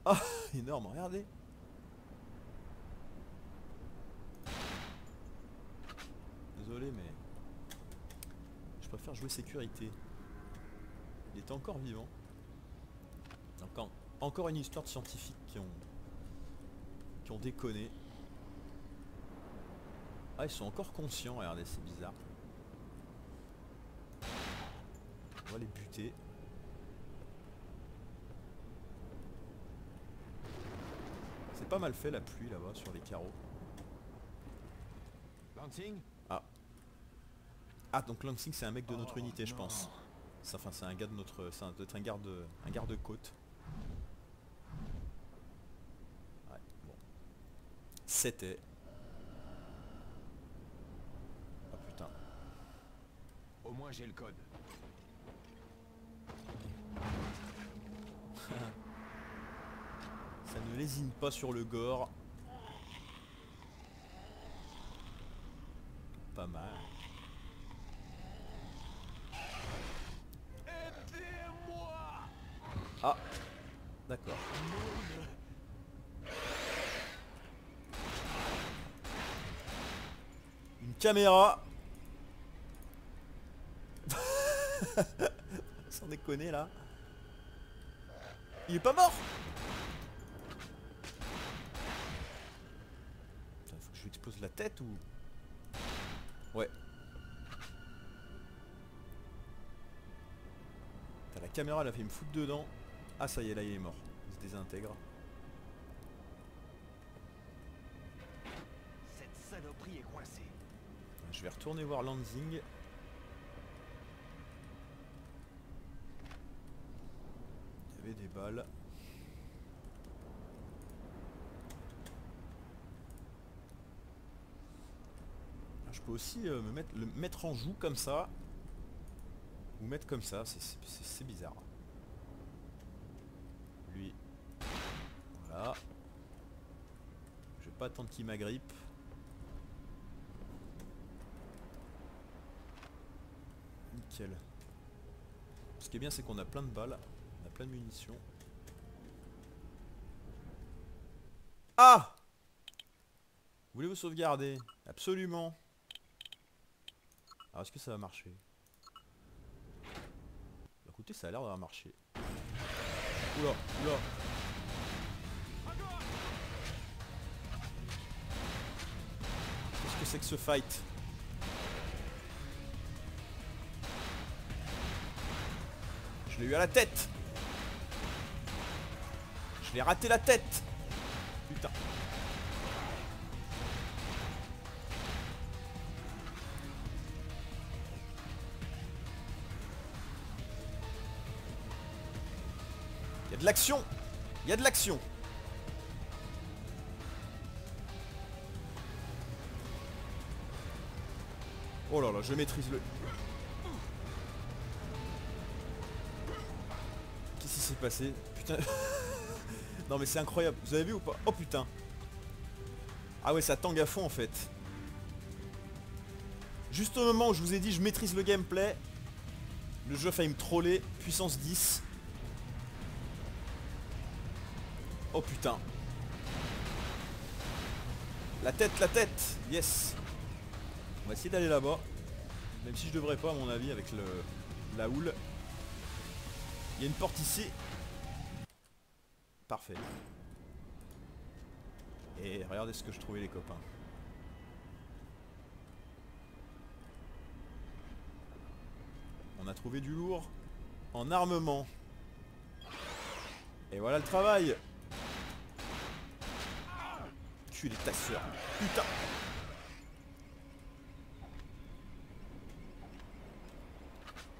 Ah, énorme, regardez. Désolé mais... Je préfère jouer sécurité. Il était encore vivant. Encore une histoire de scientifiques qui ont déconné. Ah, ils sont encore conscients, regardez, c'est bizarre. On va les buter. C'est pas mal fait la pluie là-bas sur les carreaux. Lansing? Ah. Ah, donc Lansing c'est un mec de notre unité, je pense. Enfin, c'est un gars de notre... Ça doit être un garde-côte. Ouais, bon. C'était... Ah putain. Au moins j'ai le code. Ça ne lésine pas sur le gore. Pas mal. Ah, d'accord. Une caméra. Sans déconner là. Il est pas mort. Putain, faut que je lui explose la tête ou... Ouais. La caméra elle a fait me foutre dedans. Ah ça y est, là il est mort. Il se désintègre. Cette saloperie est coincée. Je vais retourner voir Lansing. Il y avait des balles. Je peux aussi le mettre en joue comme ça. Ou mettre comme ça, c'est bizarre. Lui. Voilà. Je vais pas attendre qu'il m'agrippe. Nickel. Ce qui est bien c'est qu'on a plein de balles. On a plein de munitions. Ah! Voulez-vous sauvegarder? Absolument. Alors est-ce que ça va marcher? Bah écoutez, ça a l'air d'avoir marché. Oula, oula. Qu'est-ce que c'est que ce fight? Je l'ai eu à la tête. Je l'ai raté la tête. Putain. Il y a de l'action. Il y a de l'action. Oh là là, je maîtrise le... Qu'est-ce qui s'est passé? Putain. Non mais c'est incroyable. Vous avez vu ou pas? Oh putain. Ah ouais, ça tangue à fond en fait. Juste au moment où je vous ai dit je maîtrise le gameplay, le jeu a failli me troller. Puissance 10. Oh putain. La tête, yes. va essayer d'aller là-bas. Même si je devrais pas à mon avis avec la houle. Il y a une porte ici. Parfait. Et regardez ce que je trouvais les copains. On a trouvé du lourd en armement. Et voilà le travail. Tu es les tasseurs. Putain.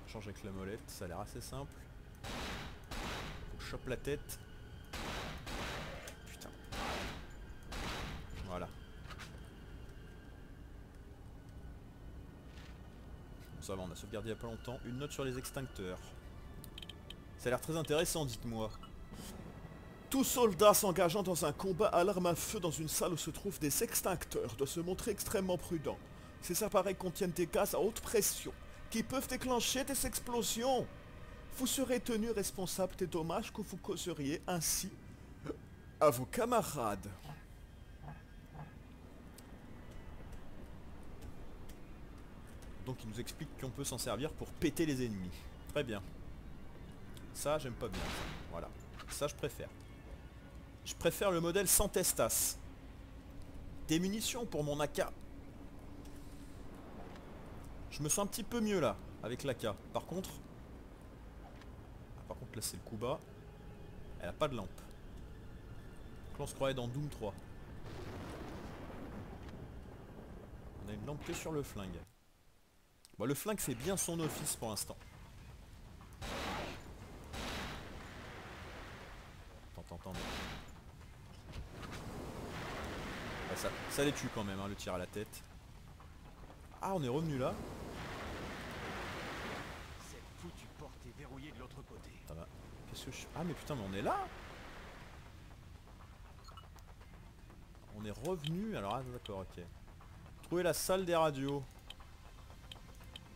Change avec la molette, ça a l'air assez simple. On chope la tête. Putain. Voilà. Bon, ça va, on a sauvegardé il y a pas longtemps. Une note sur les extincteurs. Ça a l'air très intéressant, dites-moi. Tout soldat s'engageant dans un combat à l'arme à feu dans une salle où se trouvent des extincteurs doit se montrer extrêmement prudent. Ces appareils contiennent des gaz à haute pression qui peuvent déclencher des explosions. Vous serez tenu responsable des dommages que vous causeriez ainsi à vos camarades. Donc il nous explique qu'on peut s'en servir pour péter les ennemis. Très bien. Ça, j'aime pas bien. Voilà. Ça, je préfère. Je préfère le modèle sans testas. Des munitions pour mon AK. Je me sens un petit peu mieux là, avec l'AK. Par contre... là c'est le coup bas. Elle a pas de lampe. Donc là on se croirait dans Doom 3. On a une lampe que sur le flingue. Bon, le flingue fait bien son office pour l'instant. Attends. Ouais, ça les tue quand même, hein, le tir à la tête. Ah, on est revenu là. Cette foutue porte est verrouillée de l'autre côté. Ça va. Qu'est-ce que je... Ah mais putain, mais on est là. On est revenu. Alors, ah, d'accord, ok. Trouver la salle des radios.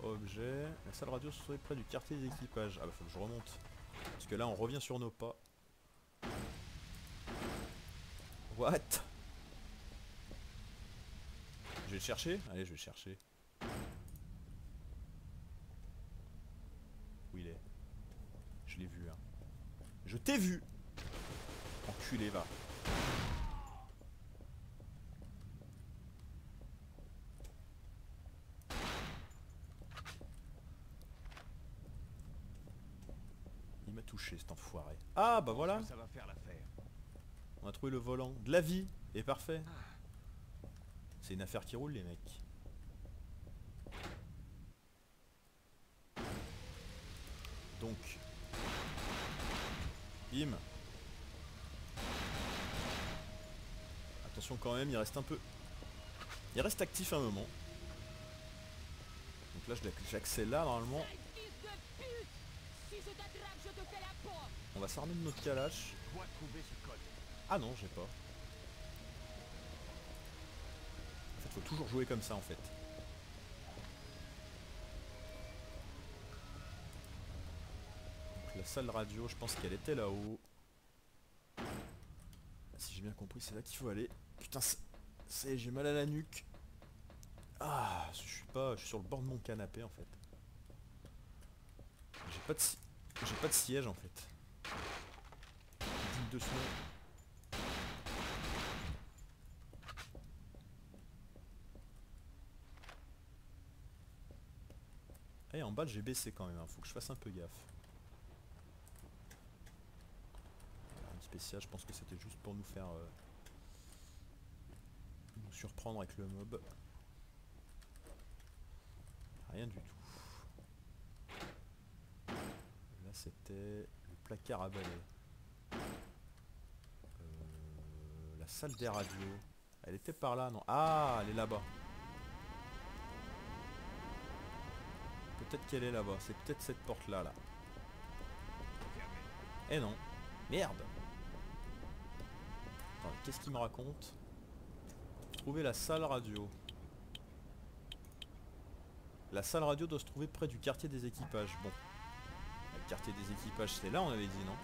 Objet. La salle radio se trouve près du quartier des équipages. Ah bah faut que je remonte. Parce que là on revient sur nos pas. What? Je vais le chercher? Allez, je vais le chercher. Où il est? Je l'ai vu, hein. Je t'ai vu! Enculé, va. Il m'a touché, cet enfoiré. Ah, bah voilà! Ça va faire l'affaire. On a trouvé le volant. De la vie! Et parfait! C'est une affaire qui roule, les mecs. Donc... Bim! Attention quand même, il reste un peu... Il reste actif un moment. Donc là, j'accélère normalement. On va s'armer de notre calache. Ah non, j'ai pas. En fait, faut toujours jouer comme ça en fait. Donc la salle radio, je pense qu'elle était là-haut. Si j'ai bien compris, c'est là qu'il faut aller. Putain, c'est j'ai mal à la nuque. Ah, je suis sur le bord de mon canapé en fait. J'ai pas de siège en fait. Digne de ce nom. Et en bas j'ai baissé quand même, hein. Faut que je fasse un peu gaffe. Un spécial, je pense que c'était juste pour nous faire nous surprendre avec le mob. Rien du tout. Là c'était le placard à balai. La salle des radios. Elle était par là, non? Ah, elle est là-bas. Peut-être qu'elle est là-bas. C'est peut-être cette porte-là, là. Eh non. Merde. Attends, qu'est-ce qu'il me raconte? Trouver la salle radio. La salle radio doit se trouver près du quartier des équipages. Bon. Le quartier des équipages, c'est là, on avait dit, non?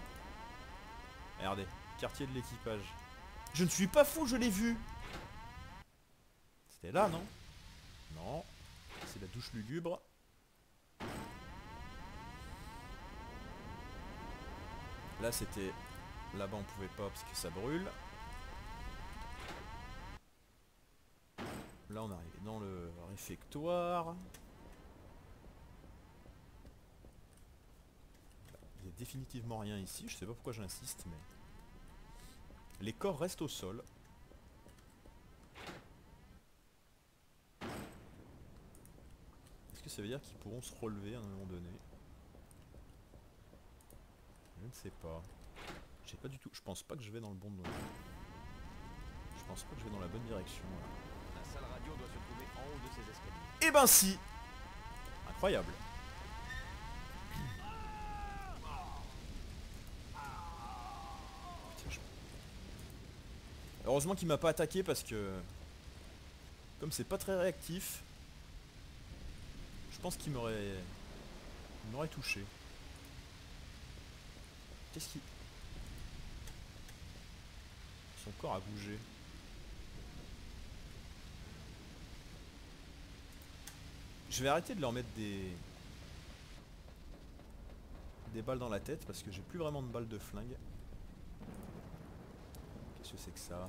Regardez. Quartier de l'équipage. Je ne suis pas fou, je l'ai vu. C'était là, non? Non. C'est la douche lugubre. Là c'était... Là-bas on pouvait pas parce que ça brûle. Là on arrive dans le réfectoire. Il n'y a définitivement rien ici, je sais pas pourquoi j'insiste mais... Les corps restent au sol. Est-ce que ça veut dire qu'ils pourront se relever à un moment donné? Je ne sais pas. Je sais pas du tout. Je pense pas que je vais dans le bon... Je pense pas que je vais dans la bonne direction. Là. La salle radio doit se trouver en haut de ces escaliers. Eh ben si! Incroyable. Putain, heureusement qu'il m'a pas attaqué parce que... Comme c'est pas très réactif... Je pense qu'il m'aurait... Il m'aurait touché. Qu'est-ce qui... Son corps a bougé. Je vais arrêter de leur mettre des balles dans la tête parce que j'ai plus vraiment de balles de flingue. Qu'est-ce que c'est que ça?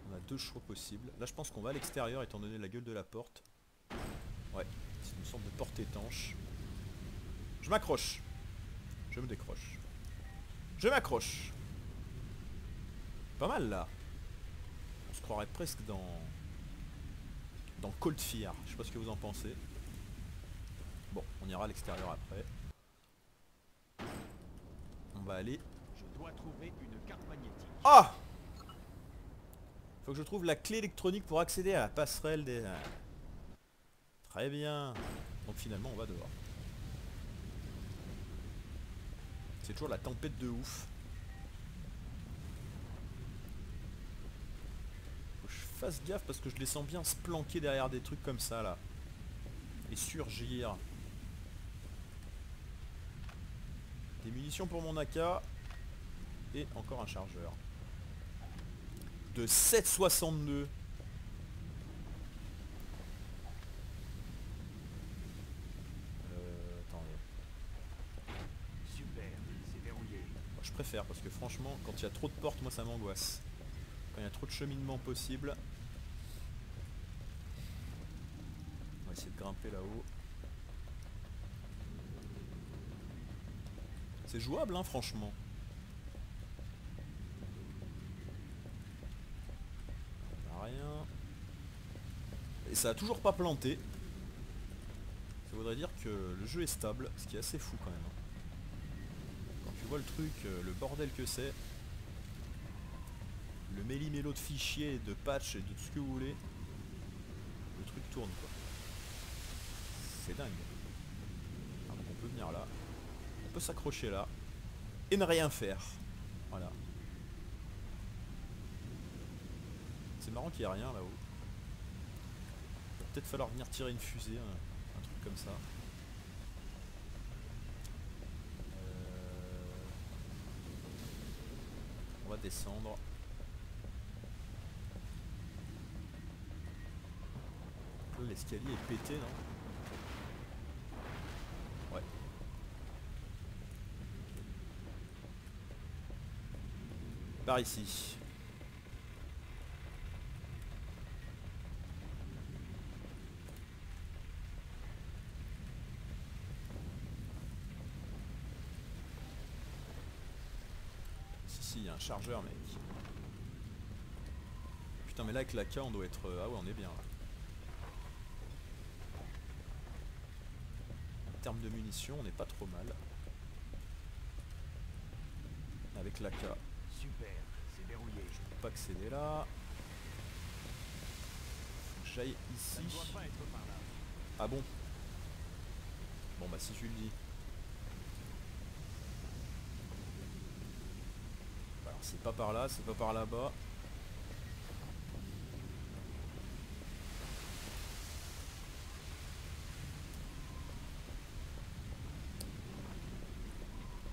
On a deux choix possibles. Là je pense qu'on va à l'extérieur étant donné la gueule de la porte. Ouais, c'est une sorte de porte étanche. Je m'accroche. Je me décroche. Je m'accroche. Pas mal là. On se croirait presque dans Cold Fear. Je sais pas ce que vous en pensez. Bon, on ira à l'extérieur après. On va aller... Je dois trouver une carte magnétique. Ah! Faut que je trouve la clé électronique pour accéder à la passerelle des... Très bien. Donc finalement on va dehors. C'est toujours la tempête de ouf. Faut que je fasse gaffe parce que je les sens bien se planquer derrière des trucs comme ça là. Et surgir. Des munitions pour mon AK. Et encore un chargeur. De 7,62. Attendez. Super, c'est verrouillé. Moi, je préfère parce que franchement, quand il y a trop de portes, moi ça m'angoisse. Quand il y a trop de cheminement possible. On va essayer de grimper là-haut. C'est jouable, hein, franchement. Rien. Et ça a toujours pas planté. Ça voudrait dire que le jeu est stable, ce qui est assez fou quand même. Quand tu vois le truc, le bordel que c'est, le méli-mélo de fichiers, de patch et de tout ce que vous voulez, le truc tourne quoi. C'est dingue. Ah, donc on peut venir là, on peut s'accrocher là, et ne rien faire. Voilà. C'est marrant qu'il n'y ait rien là-haut. Il va peut-être falloir venir tirer une fusée, un truc comme ça. On va descendre. Là l'escalier est pété, non? Ouais. Par ici. Il y a un chargeur mec. Putain mais là avec la K on doit être... Ah ouais on est bien là. En termes de munitions on n'est pas trop mal. Avec la K. Super, c'est verrouillé. Je peux pas accéder là. Faut que j'aille Ça ne ici. doit pas être par là. Ah bon? Bon bah si tu le dis. Alors c'est pas par là, c'est pas par là-bas.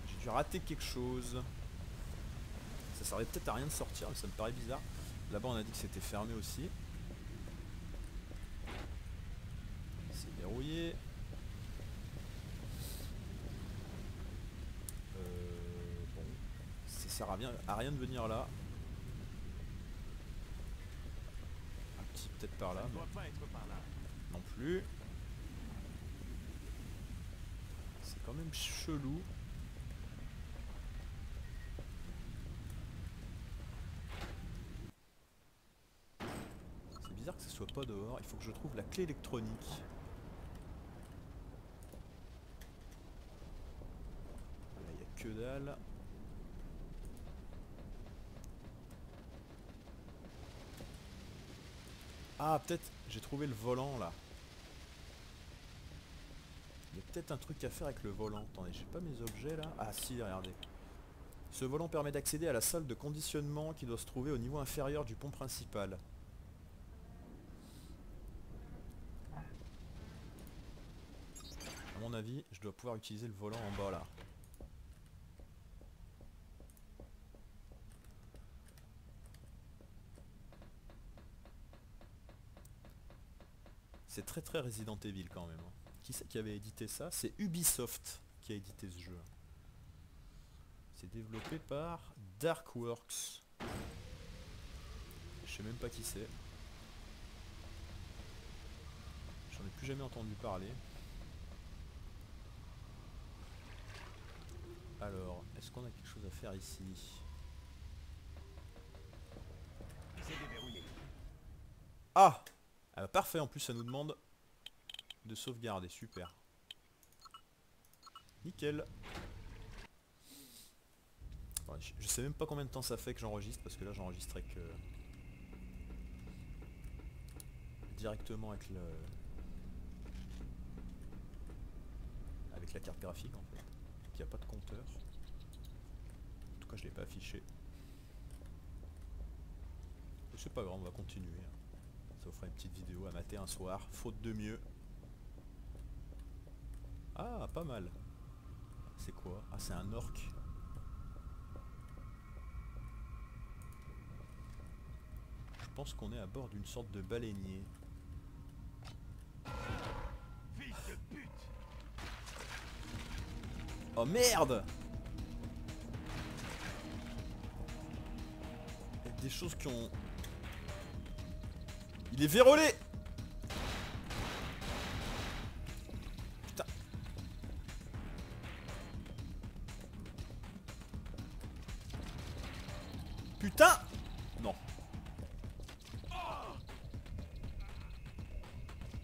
J'ai dû rater quelque chose. Ça servait peut-être à rien de sortir, mais ça me paraît bizarre. Là-bas on a dit que c'était fermé aussi. C'est verrouillé. Bon. Ça sert à rien de venir là. Un petit peut-être par là. Ça ne doit pas être par là. Non plus. C'est quand même chelou. C'est bizarre que ce soit pas dehors. Il faut que je trouve la clé électronique. Là, il n'y a que dalle. Ah, peut-être j'ai trouvé le volant là. Il y a peut-être un truc à faire avec le volant. Attendez, j'ai pas mes objets là. Ah si, regardez. Ce volant permet d'accéder à la salle de conditionnement qui doit se trouver au niveau inférieur du pont principal. À mon avis, je dois pouvoir utiliser le volant en bas là. C'est très très Resident Evil quand même. Qui c'est qui avait édité ça? C'est Ubisoft qui a édité ce jeu. C'est développé par Darkworks. Je sais même pas qui c'est. J'en ai plus jamais entendu parler. Alors, est-ce qu'on a quelque chose à faire ici? C'est déverrouillé. Ah, bah, parfait, en plus ça nous demande de sauvegarder, super. Nickel. Ouais, je sais même pas combien de temps ça fait que j'enregistre, parce que là j'enregistrais que directement avec la carte graphique en fait. Il n'y a pas de compteur. En tout cas je l'ai pas affiché. C'est pas grave, on va continuer. Ça vous fera une petite vidéo à mater un soir, faute de mieux. Ah, pas mal. C'est quoi? Ah, c'est un orc. Je pense qu'on est à bord d'une sorte de baleinier. Fils de pute! Oh merde! Il y a des choses qui ont... Il est vérolé! Putain. Putain! Non.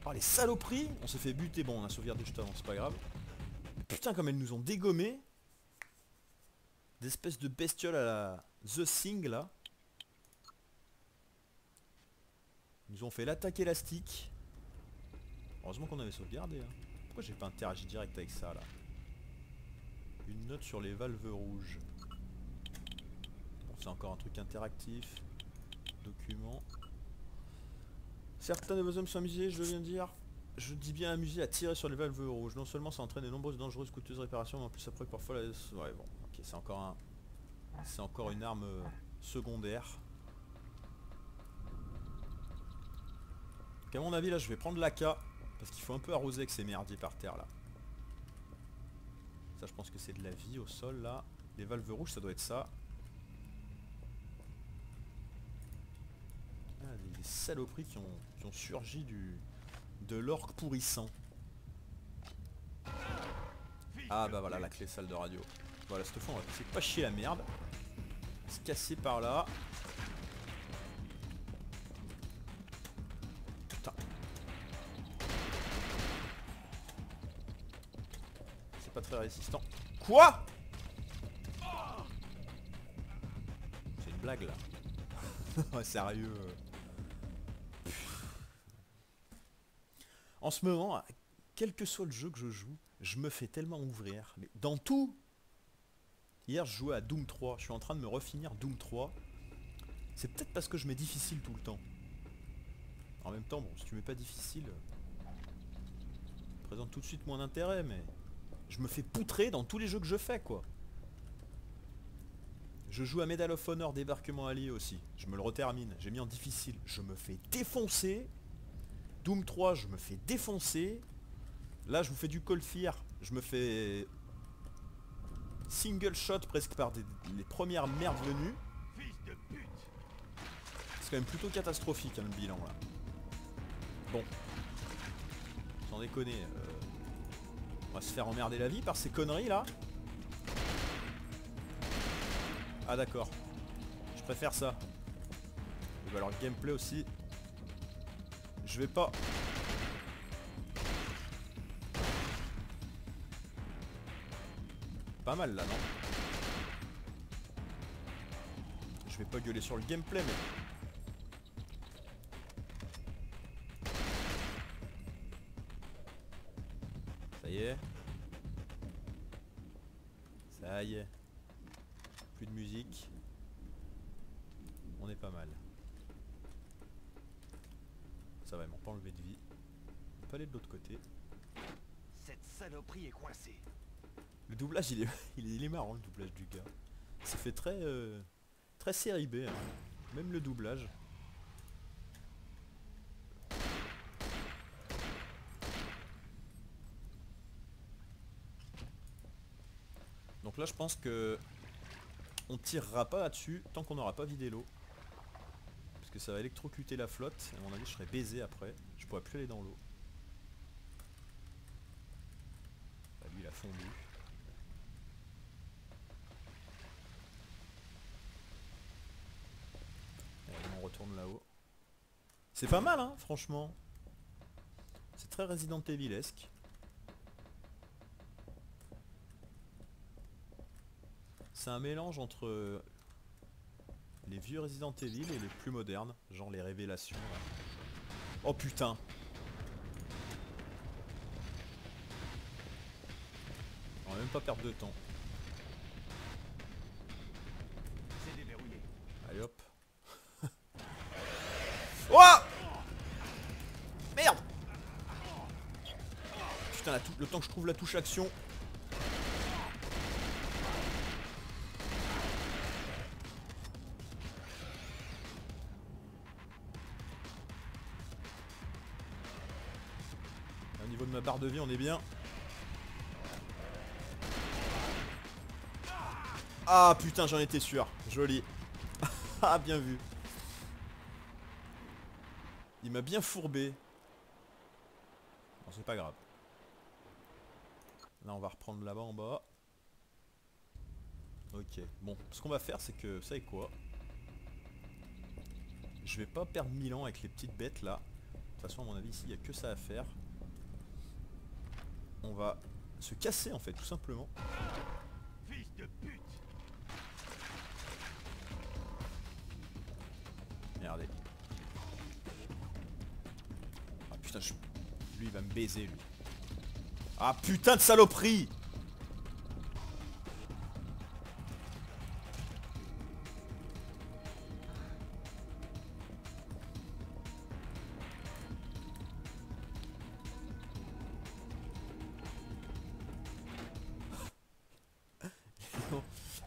Oh les saloperies! On s'est fait buter, bon on a sauvegardé juste avant, c'est pas grave. Putain comme elles nous ont dégommé. D'espèces de bestioles à la The Thing là. Ils nous ont fait l'attaque élastique. Heureusement qu'on avait sauvegardé. Hein. Pourquoi j'ai pas interagi direct avec ça là? Une note sur les valves rouges. Bon, c'est encore un truc interactif. Document. Certains de vos hommes sont amusés, je viens de dire. Je dis bien amusés à tirer sur les valves rouges. Non seulement ça entraîne de nombreuses dangereuses coûteuses réparations, mais en plus après parfois la... Ouais bon, ok, c'est encore un... C'est encore une arme secondaire. Donc à mon avis là je vais prendre l'AK. Parce qu'il faut un peu arroser avec ces merdiers par terre là. Ça je pense que c'est de la vie au sol là. Les valves rouges ça doit être ça. Ah, des saloperies qui ont surgi de l'orque pourrissant. Ah bah voilà la clé salle de radio. Voilà cette fois on va essayer de pas chier la merde. Se casser par là. Putain. C'est pas très résistant. Quoi? C'est une blague là. Ouais, sérieux. En ce moment, quel que soit le jeu que je joue, je me fais tellement ouvrir. Mais dans tout. Hier je jouais à Doom 3. Je suis en train de me refinir Doom 3. C'est peut-être parce que je mets difficile tout le temps. En même temps, bon, si tu mets pas difficile, ça présente tout de suite moins d'intérêt, mais je me fais poutrer dans tous les jeux que je fais, quoi. Je joue à Medal of Honor débarquement allié aussi. Je me le retermine. J'ai mis en difficile. Je me fais défoncer. Doom 3, je me fais défoncer. Là, je vous fais du Cold Fear. Je me fais single shot presque par les premières merdes venues. C'est quand même plutôt catastrophique hein, le bilan là. Bon. Sans déconner. On va se faire emmerder la vie par ces conneries là. Ah d'accord. Je préfère ça. Et bah alors le gameplay aussi. Je vais pas... Pas mal là non? Je vais pas gueuler sur le gameplay mais... Ça y est. Ça y est. Plus de musique. On est pas mal. Ça va, ils m'ont pas enlevé de vie. On peut aller de l'autre côté. Cette saloperie est coincée. Le doublage il est marrant le doublage du gars. Ça fait très très série B hein. Même le doublage. Donc là je pense que on tirera pas là-dessus tant qu'on n'aura pas vidé l'eau. Parce que ça va électrocuter la flotte. Et à mon avis je serai baisé après. Je pourrais plus aller dans l'eau. Bah, lui il a fondu. Allez, on retourne là-haut. C'est pas mal hein franchement. C'est très Resident Evil-esque. C'est un mélange entre les vieux Resident Evil et les plus modernes, genre les révélations là. Oh putain. On va même pas perdre de temps. C'est déverrouillé. Allez hop. Oh merde. Putain le temps que je trouve la touche action. Au niveau de ma barre de vie on est bien. Ah putain j'en étais sûr. Joli. Ah bien vu. Il m'a bien fourbé. Bon c'est pas grave. Là on va reprendre là-bas en bas. Ok. Bon ce qu'on va faire c'est que... Vous savez quoi? Je vais pas perdre 1000 ans avec les petites bêtes là. De toute façon à mon avis ici il n'y a que ça à faire. On va se casser en fait tout simplement. Fils de pute. Regardez. Ah putain lui il va me baiser lui. Ah putain de saloperie.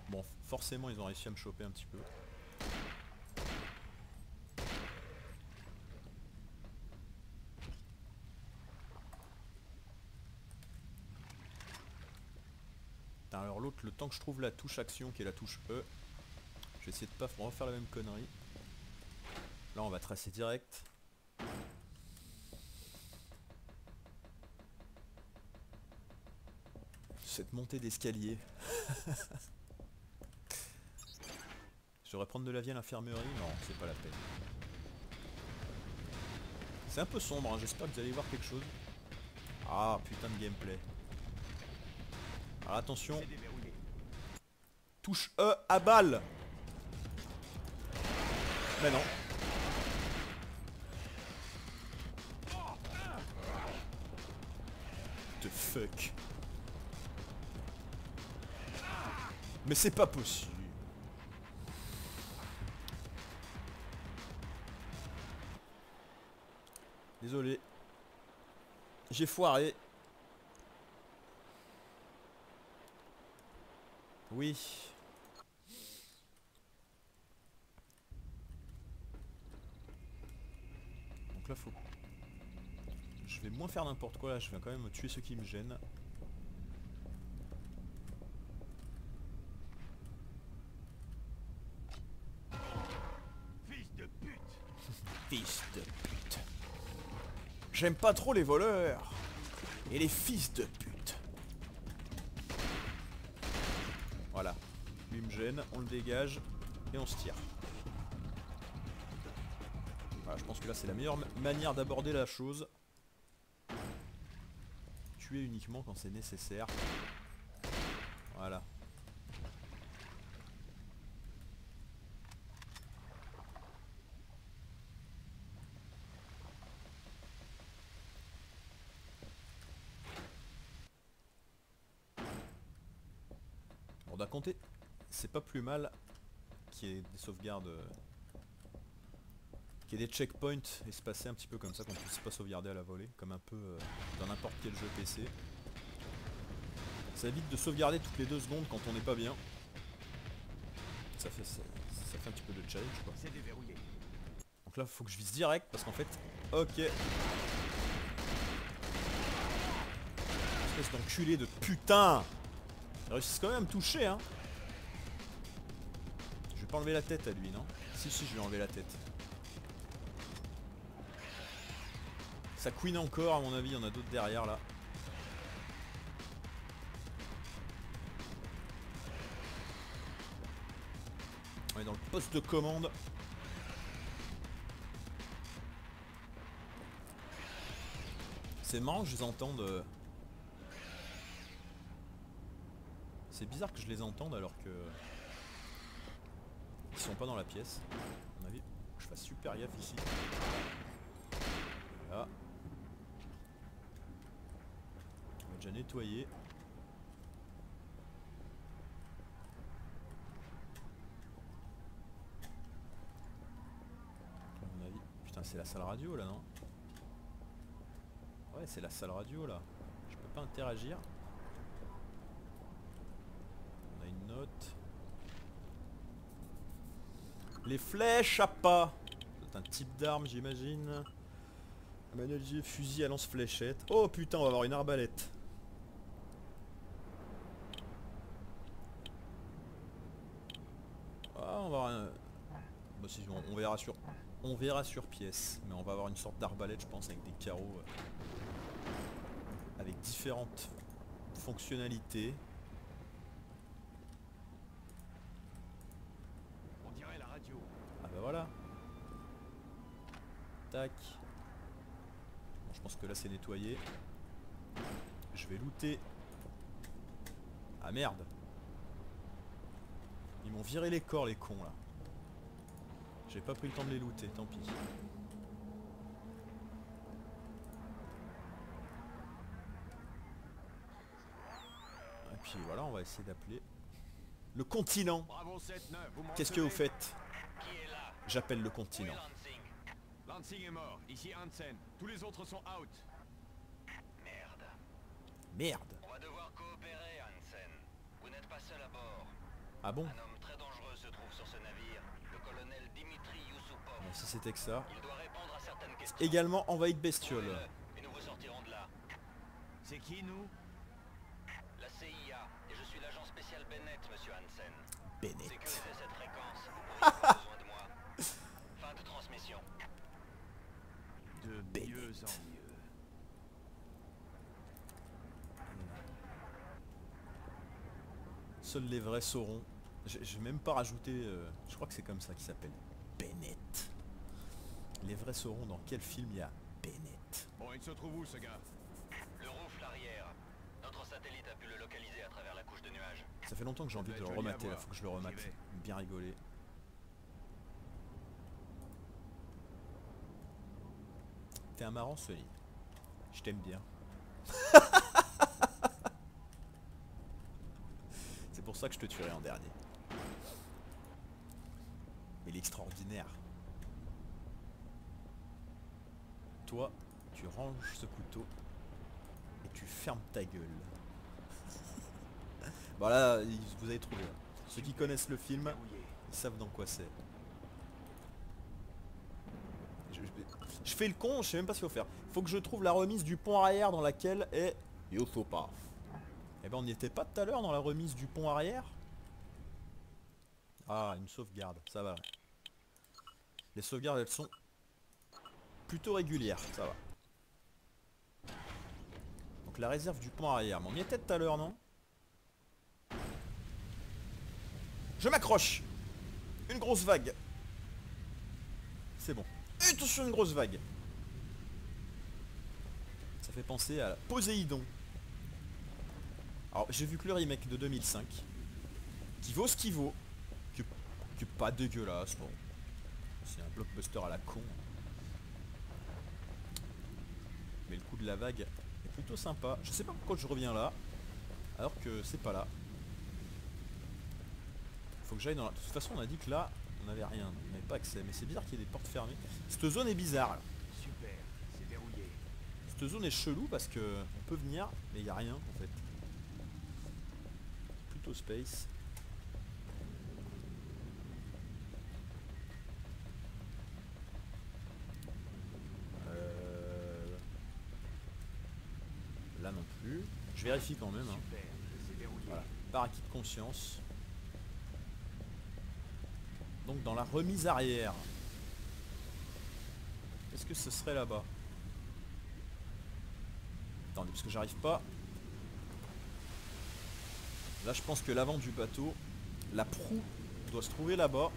Bon forcément ils ont réussi à me choper un petit peu. Alors l'autre, le temps que je trouve la touche action qui est la touche E, je vais essayer de pas refaire la même connerie. Là on va tracer direct. Cette montée d'escalier. Je devrais prendre de la vie à l'infirmerie. Non, c'est pas la peine. C'est un peu sombre, hein. J'espère que vous allez voir quelque chose. Ah putain de gameplay. Alors attention. Touche E à balle. Mais non. The fuck. Mais c'est pas possible. Désolé. J'ai foiré. Oui. là faut... Je vais moins faire n'importe quoi là, je vais quand même tuer ceux qui me gênent. Fils de pute. Fils de pute. J'aime pas trop les voleurs. Et les fils de pute. Voilà. Lui me gêne, on le dégage et on se tire. Voilà, je pense que là c'est la meilleure manière d'aborder la chose. Tuer uniquement quand c'est nécessaire. Voilà. On doit compter. C'est pas plus mal qu'il y ait des sauvegardes, qu'il y ait des checkpoints espacés un petit peu comme ça, qu'on puisse pas sauvegarder à la volée, comme un peu dans n'importe quel jeu PC. Ça évite de sauvegarder toutes les 2 secondes quand on n'est pas bien. Ça fait un petit peu de challenge quoi. C'est déverrouillé. Donc là faut que je vise direct parce qu'en fait... Ok. Espèce d'enculé de putain. Ils réussissent quand même à me toucher hein. Je vais pas enlever la tête à lui non? Si je vais enlever la tête. Ça queen encore à mon avis, il y en a d'autres derrière là. On est dans le poste de commande. C'est marrant que je les entende. C'est bizarre que je les entende alors que... Ils sont pas dans la pièce. À mon avis, faut que je fasse super gaffe ici. Voilà. On va déjà nettoyer. À mon avis... Putain, c'est la salle radio là, non? Ouais, c'est la salle radio là. Je peux pas interagir. On a une note. Les flèches à pas. C'est un type d'arme, j'imagine. Un manuel de fusil à lance-fléchette. Oh putain, on va avoir une arbalète. Ah, on va avoir un... Bah, si, on verra sur pièce. Mais on va avoir une sorte d'arbalète, je pense, avec des carreaux. Avec différentes fonctionnalités. On dirait la radio. Ah bah voilà. Tac. Bon, je pense que là c'est nettoyé. Je vais looter. Ah merde. Ils m'ont viré les corps les cons là. J'ai pas pris le temps de les looter, tant pis. Et puis voilà, on va essayer d'appeler le continent. Bravo 7-9, vous m'en Qu'est-ce que vous recevez? faites? Qui est là? J'appelle le Où est continent. Lansing? Lansing est mort, ici Hansen. Tous les autres sont out. Merde. Merde. On va devoir coopérer, Hansen. Vous n'êtes pas seul à bord. Ah bon? Un homme très dangereux se trouve sur ce navire, le colonel Dimitri Yusupov. Bon, si c'était que ça. Il doit répondre à certaines questions. Également envahi de bestioles. Trouvez-le, et nous vous sortirons de là. C'est qui nous? La CIA, et je suis l'agent spécial Bennett, monsieur Hansen. Bennett. Sécurisez cette fréquence, vous pourriez avoir besoin de moi. Fin de transmission. De Bennett. mieux en mieux. Seuls les vrais sauront. J'ai même pas rajouté... je crois que c'est comme ça qu'il s'appelle. Bennett. Les vrais sauront dans quel film il y a Bennett. Bon, il se trouve où ce gars? Le roufle arrière. Notre satellite a pu le localiser à travers la couche de nuages. Ça fait longtemps que j'ai envie de le doit être joli à remater là, voir. faut que je le remate. J'y vais. Bien rigoler. T'es un marrant Sony. Je t'aime bien. C'est pour ça que je te tuerai en dernier. Mais l'extraordinaire. Toi, tu ranges ce couteau et tu fermes ta gueule. Voilà, vous avez trouvé. Ceux qui connaissent le film, ils savent dans quoi c'est. Je je fais le con, je sais même pas ce qu'il faut faire. Faut que je trouve la remise du pont arrière dans laquelle est Yosopa. Eh ben on n'y était pas tout à l'heure dans la remise du pont arrière. Ah, une sauvegarde, ça va. Les sauvegardes elles sont plutôt régulières, ça va. Donc la réserve du pont arrière, mais on y était tout à l'heure, non? Je m'accroche. Une grosse vague. C'est bon. Attention, une grosse vague. Ça fait penser à Poséidon. Alors j'ai vu que le remake de 2005 qui vaut ce qu'il vaut, qui est pas dégueulasse, bon. C'est un blockbuster à la con. Mais le coup de la vague est plutôt sympa. Je sais pas pourquoi je reviens là, alors que c'est pas là. Faut que j'aille dans la... De toute façon on a dit que là, on n'avait rien, on n'avait pas accès. Mais c'est bizarre qu'il y ait des portes fermées. Cette zone est bizarre là. Super, c'est verrouillé. Cette zone est chelou parce que on peut venir, mais il n'y a rien en fait. Plutôt space. Là non plus. Je vérifie quand même. Hein. Super, c'est verrouillé. Voilà. Par acquis de conscience. Donc dans la remise arrière. Est-ce que ce serait là-bas? Attendez, parce que j'arrive pas. Là je pense que l'avant du bateau, la proue doit se trouver là-bas.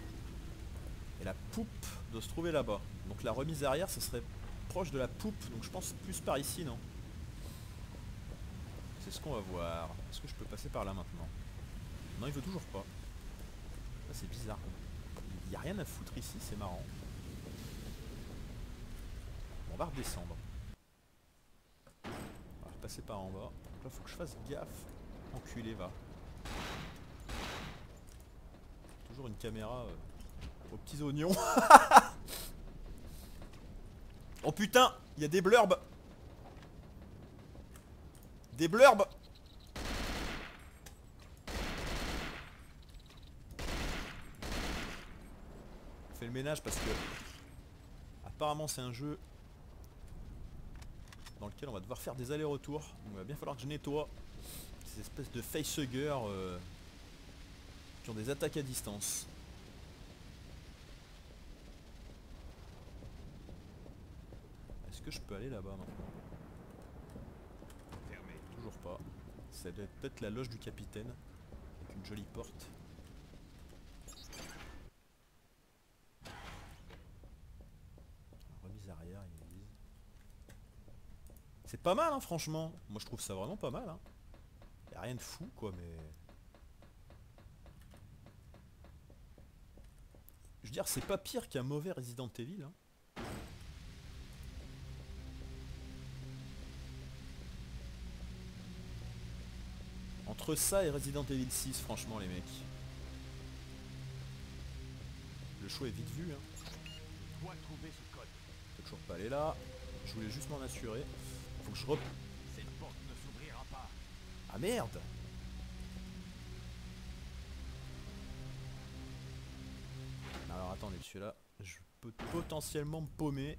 Et la poupe doit se trouver là-bas. Donc la remise arrière, ce serait proche de la poupe. Donc je pense plus par ici, non? C'est ce qu'on va voir. Est-ce que je peux passer par là maintenant? Non, il veut toujours pas. Ça c'est bizarre. Il n'y a rien à foutre ici, c'est marrant. Bon, on va redescendre. On va repasser par en bas. Donc là, faut que je fasse gaffe. Enculé, va. Toujours une caméra aux petits oignons. Oh putain, il y a des blurbs. Des blurbs. On fait le ménage parce que apparemment c'est un jeu dans lequel on va devoir faire des allers-retours. Donc il va bien falloir que je nettoie ces espèces de facehuggers qui ont des attaques à distance. Est-ce que je peux aller là-bas maintenant? Fermé. Toujours pas. Ça doit être peut-être la loge du capitaine avec une jolie porte. Remise arrière, ils disent. C'est pas mal hein, franchement. Moi je trouve ça vraiment pas mal hein. Y'a rien de fou quoi mais... Je veux dire c'est pas pire qu'un mauvais Resident Evil hein. Entre ça et Resident Evil 6 franchement les mecs. Le choix est vite vu hein. Dois trouver ce code. Je peux toujours pas aller là. Je voulais juste m'en assurer. Faut que je rep... Cette porte ne s'ouvrira pas. Ah merde! Alors attendez, celui-là, je peux potentiellement me paumer.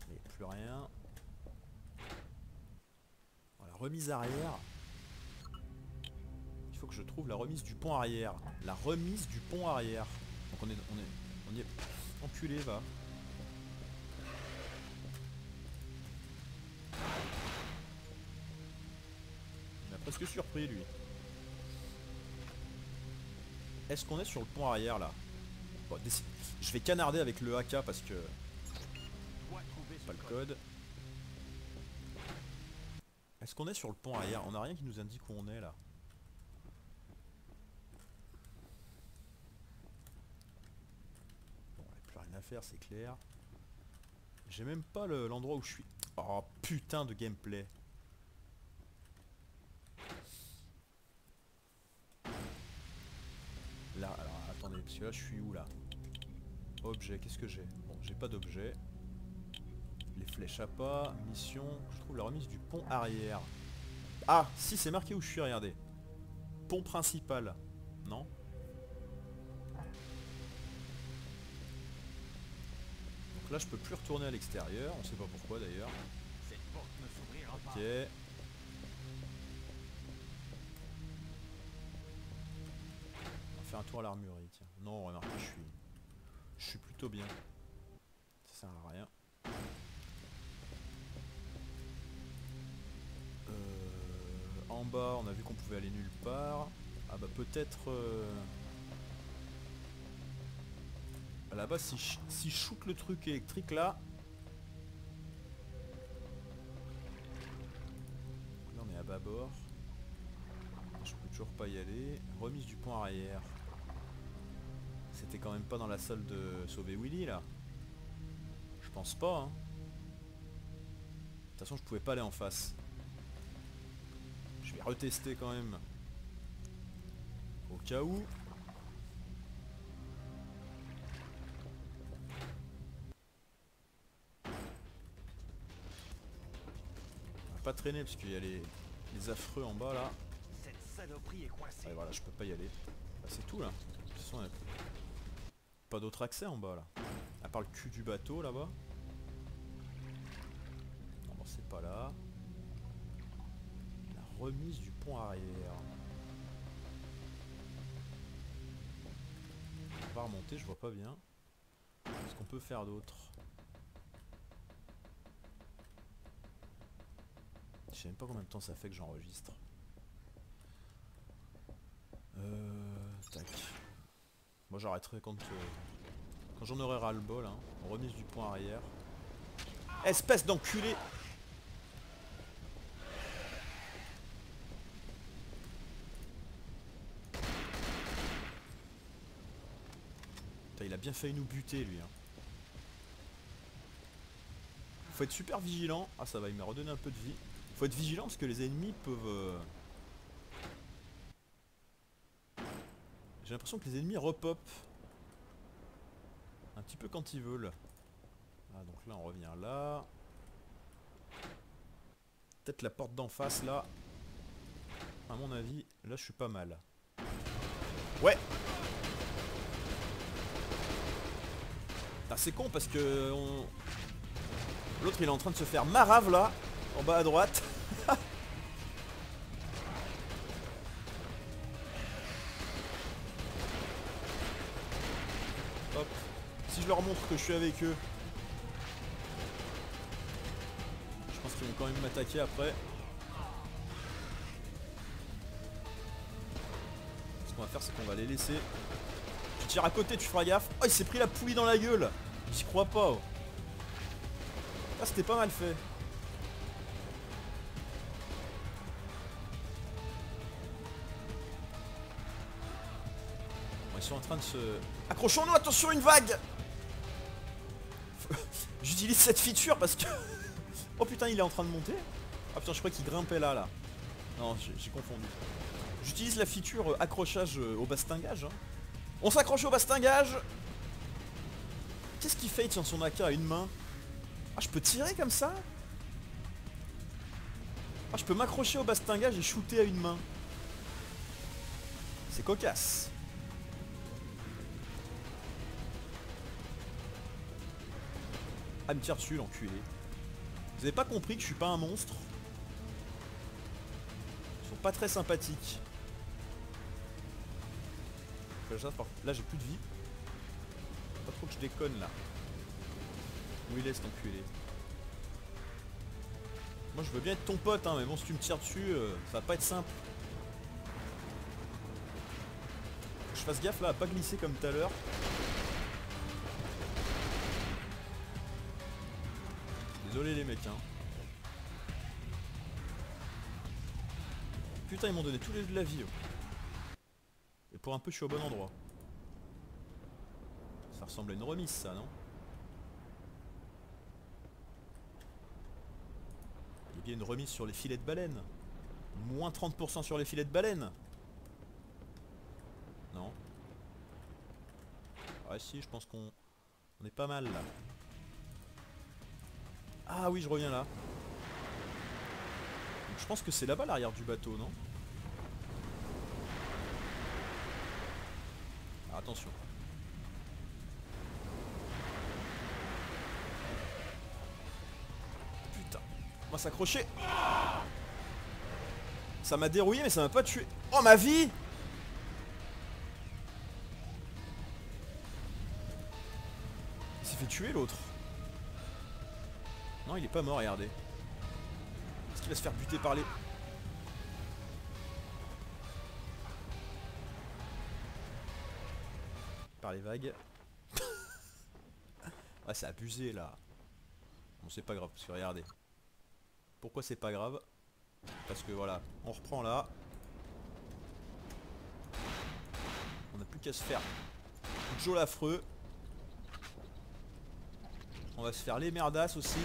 Mais plus rien. Voilà, remise arrière. Il faut que je trouve la remise du pont arrière. La remise du pont arrière. Donc on y est enculé, va. Il m'a presque surpris lui. Est-ce qu'on est sur le pont arrière là? Bon, je vais canarder avec le AK parce que... Dois trouver ce Pas le code. code. Est-ce qu'on est sur le pont arrière? On n'a rien qui nous indique où on est là. Bon, il n'y a plus rien à faire, c'est clair. J'ai même pas l'endroit où je suis. Oh putain de gameplay. Là, alors attendez, parce que là je suis où là? Objet, qu'est-ce que j'ai? Bon, j'ai pas d'objet. Les flèches à pas, mission, je trouve la remise du pont arrière. Ah, si c'est marqué où je suis, regardez. Pont principal. Non? là je peux plus retourner à l'extérieur, on sait pas pourquoi d'ailleurs. Cette porte ne s'ouvrira pas. Ok. On va faire un tour à l'armurerie, tiens. Non, remarquez, je suis plutôt bien. Ça sert à rien. En bas, on a vu qu'on pouvait aller nulle part. Ah bah peut-être... Là-bas, si je shoot le truc électrique là... Là on est à bâbord. Je peux toujours pas y aller. Remise du pont arrière. C'était quand même pas dans la salle de sauver Willy là. Je pense pas hein. De toute façon je pouvais pas aller en face. Je vais retester quand même. Au cas où. On va pas traîner parce qu'il y a les affreux en bas là. Cette saloperie est coincée. Ouais, voilà, je peux pas y aller. Bah, c'est tout là. De toute façon, il y a pas d'autre accès en bas là. À part le cul du bateau là-bas. Non, bon, c'est pas là. La remise du pont arrière. On va remonter, je vois pas bien. Qu'est-ce qu'on peut faire d'autre? Je sais même pas combien de temps ça fait que j'enregistre. Tac. Moi j'arrêterai quand j'en aurai ras le bol hein. Remise du pont arrière. Espèce d'enculé! Putain, il a bien failli nous buter lui hein. Faut être super vigilant. Ah ça va, il m'a redonné un peu de vie. Faut être vigilant parce que les ennemis peuvent... J'ai l'impression que les ennemis repop. Un petit peu quand ils veulent. Ah donc là on revient là. Peut-être la porte d'en face là. À mon avis, là je suis pas mal. Ouais. C'est con parce que l'autre il est en train de se faire marave là. En bas à droite. Hop. Si je leur montre que je suis avec eux, je pense qu'ils vont quand même m'attaquer après. Ce qu'on va faire, c'est qu'on va les laisser. Tu tires à côté, tu feras gaffe. Oh, il s'est pris la poulie dans la gueule. J'y crois pas. Oh. Ah, c'était pas mal fait. Bon, ils sont en train de se... Accrochons-nous, attention, une vague. J'utilise cette feature parce que... Oh putain, il est en train de monter. Ah putain, je crois qu'il grimpait là. Non, j'ai confondu. J'utilise la feature accrochage au bastingage. Hein. On s'accroche au bastingage. Qu'est-ce qu'il fait? Il tient son AK à une main. Ah, je peux tirer comme ça? Ah, je peux m'accrocher au bastingage et shooter à une main. C'est cocasse. Ah, il me tire dessus, l'enculé. Vous avez pas compris que je suis pas un monstre? Ils sont pas très sympathiques. Là, j'ai plus de vie. Pas trop que je déconne là. Où il est cet enculé? Moi je veux bien être ton pote hein, mais bon si tu me tires dessus, ça va pas être simple. Faut que je fasse gaffe là à pas glisser comme tout à l'heure. Désolé les mecs hein. Putain ils m'ont donné tous les jeux de la vie. Oh. Et pour un peu je suis au bon endroit. Ça ressemble à une remise ça non? Il y a bien une remise sur les filets de baleine. Moins 30% sur les filets de baleine. Non. Ouais si je pense qu'on est pas mal là. Ah oui je reviens là. Donc, je pense que c'est là-bas l'arrière du bateau non? Alors, attention. va s'accrocher. Ça m'a dérouillé mais ça m'a pas tué. Oh ma vie! Il s'est fait tuer l'autre. Non, il est pas mort, regardez. Est-ce qu'il va se faire buter par les... Par les vagues. Ouais, c'est abusé là. Bon, c'est pas grave, parce que regardez. Pourquoi c'est pas grave? Parce que voilà, on reprend là. On n'a plus qu'à se faire Joe l'affreux. On va se faire les merdasses aussi.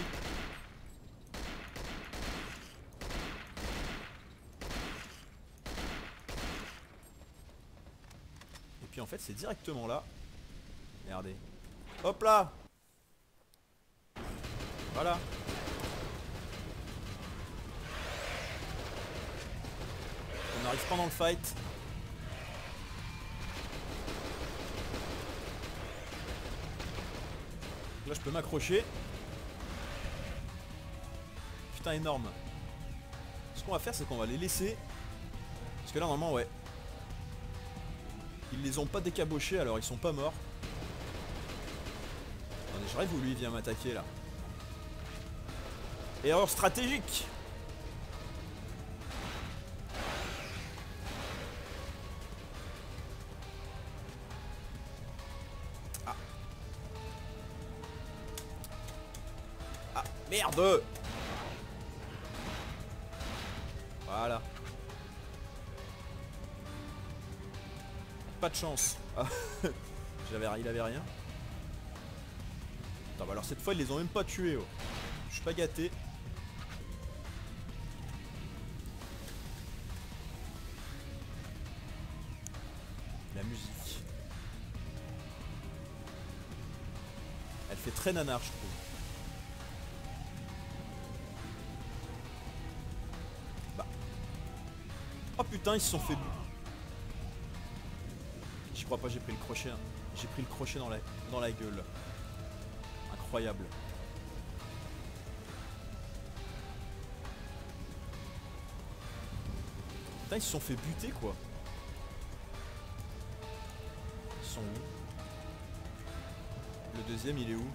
Et puis en fait c'est directement là. Regardez. Hop là. Voilà. On arrive pendant le fight. Là je peux m'accrocher. Putain énorme. Ce qu'on va faire c'est qu'on va les laisser. Parce que là normalement ouais. Ils les ont pas décabochés alors ils sont pas morts. Attendez, je rêve où lui vient m'attaquer là. Erreur stratégique. Ah. Ah merde. Voilà. Pas de chance. Ah. Il avait rien. Attends, bah alors cette fois ils les ont même pas tués. Oh. Je suis pas gâté. La musique. Elle fait très nanar je trouve. Bah. Oh putain ils se sont fait... J'y crois pas, j'ai pris le crochet. Hein. J'ai pris le crochet dans la gueule. Incroyable. Putain ils se sont fait buter quoi. Ils sont où? Le deuxième il est où?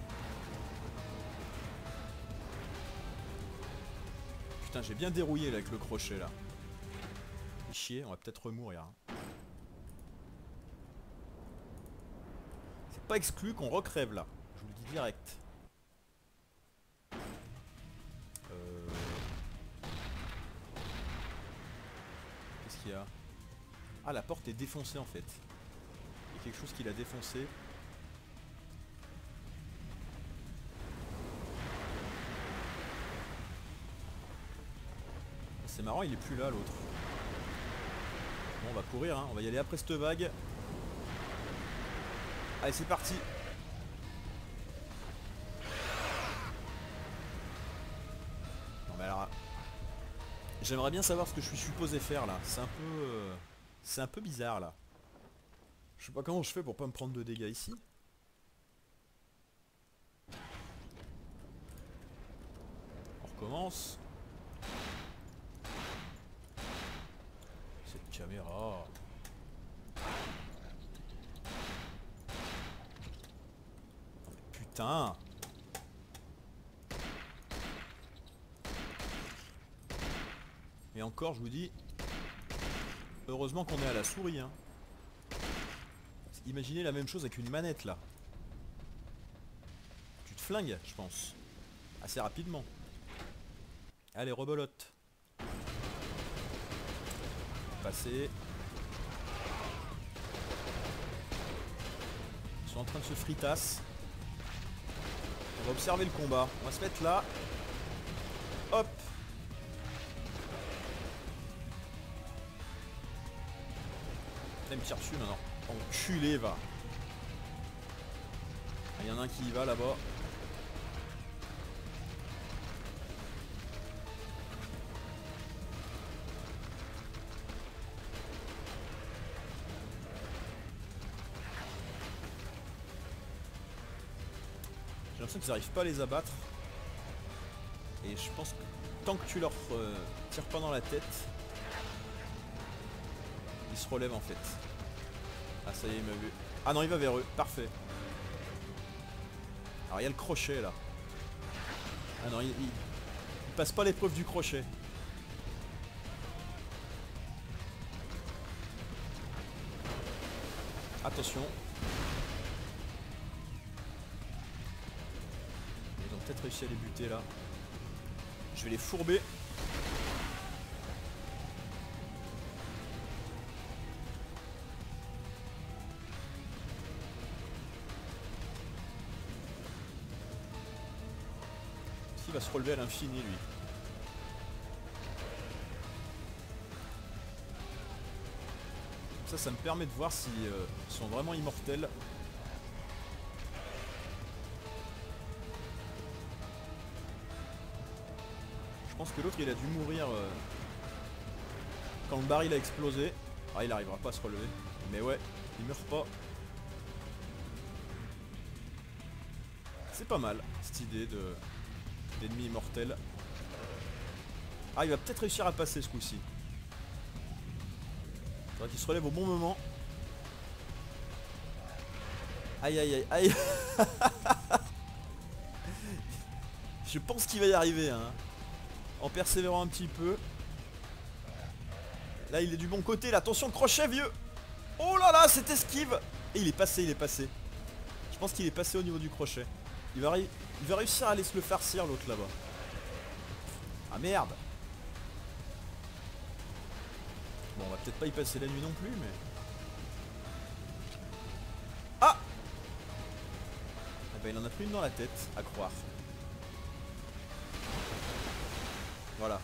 Putain j'ai bien dérouillé là, avec le crochet là. Chier, on va peut-être remourir. Hein. C'est pas exclu qu'on recrève là. Je vous le dis direct. Qu'est-ce qu'il y a? Ah la porte est défoncée en fait. Il y a quelque chose qui l'a défoncé. C'est marrant, il est plus là l'autre. Bon, on va courir, hein. On va y aller après cette vague. Allez, c'est parti. Non mais alors... J'aimerais bien savoir ce que je suis supposé faire là. C'est un peu... C'est un peu bizarre là. Je sais pas comment je fais pour pas me prendre de dégâts ici. On recommence. Cette caméra. Putain. Et encore je vous dis, heureusement qu'on est à la souris hein. Imaginez la même chose avec une manette là. Tu te flingues je pense. Assez rapidement. Allez rebolote. Passer. Ils sont en train de se fritasse. On va observer le combat. On va se mettre là. Hop. Là, il me tire dessus maintenant. Enculé, va. Il y en a un qui y va là-bas. J'ai l'impression qu'ils n'arrivent pas à les abattre. Et je pense que tant que tu leur tires pas dans la tête, ils se relèvent en fait. Ah ça y est, il m'a vu. Ah non, il va vers eux, parfait. Alors il y a le crochet là. Ah non, il passe pas l'épreuve du crochet. Attention. Ils ont peut-être réussi à les buter là. Je vais les fourber. Il va se relever à l'infini lui. Ça me permet de voir si ils sont vraiment immortels. Je pense que l'autre il a dû mourir quand le baril a explosé. Ah, il arrivera pas à se relever. Mais ouais, il meurt pas. C'est pas mal cette idée d'ennemi immortel. Ah, il va peut-être réussir à passer ce coup-ci. Faudrait qu'il se relève au bon moment. Aïe aïe aïe aïe. Je pense qu'il va y arriver hein. En persévérant un petit peu. Là il est du bon côté là. Attention crochet vieux. Oh là là cette esquive. Et il est passé, il est passé. Je pense qu'il est passé au niveau du crochet. Il va réussir à aller se le farcir l'autre là-bas. Ah merde. Bon, on va peut-être pas y passer la nuit non plus, mais... Ah! Eh ben, il en a pris une dans la tête, à croire. Voilà.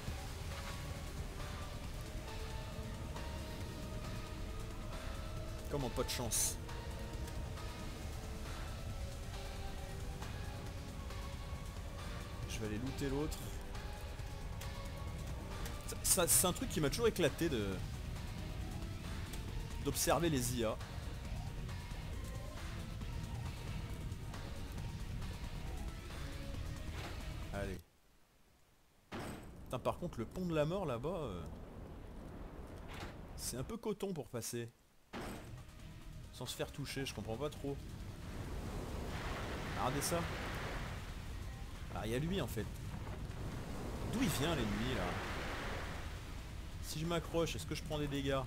Comment pas de chance. Je vais aller looter l'autre. C'est un truc qui m'a toujours éclaté d'observer les IA. Allez. Putain, par contre le pont de la mort là-bas c'est un peu coton pour passer sans se faire toucher, je comprends pas trop. Regardez ça. Ah, il y a lui en fait. D'où il vient l'ennemi là? Si je m'accroche, est-ce que je prends des dégâts?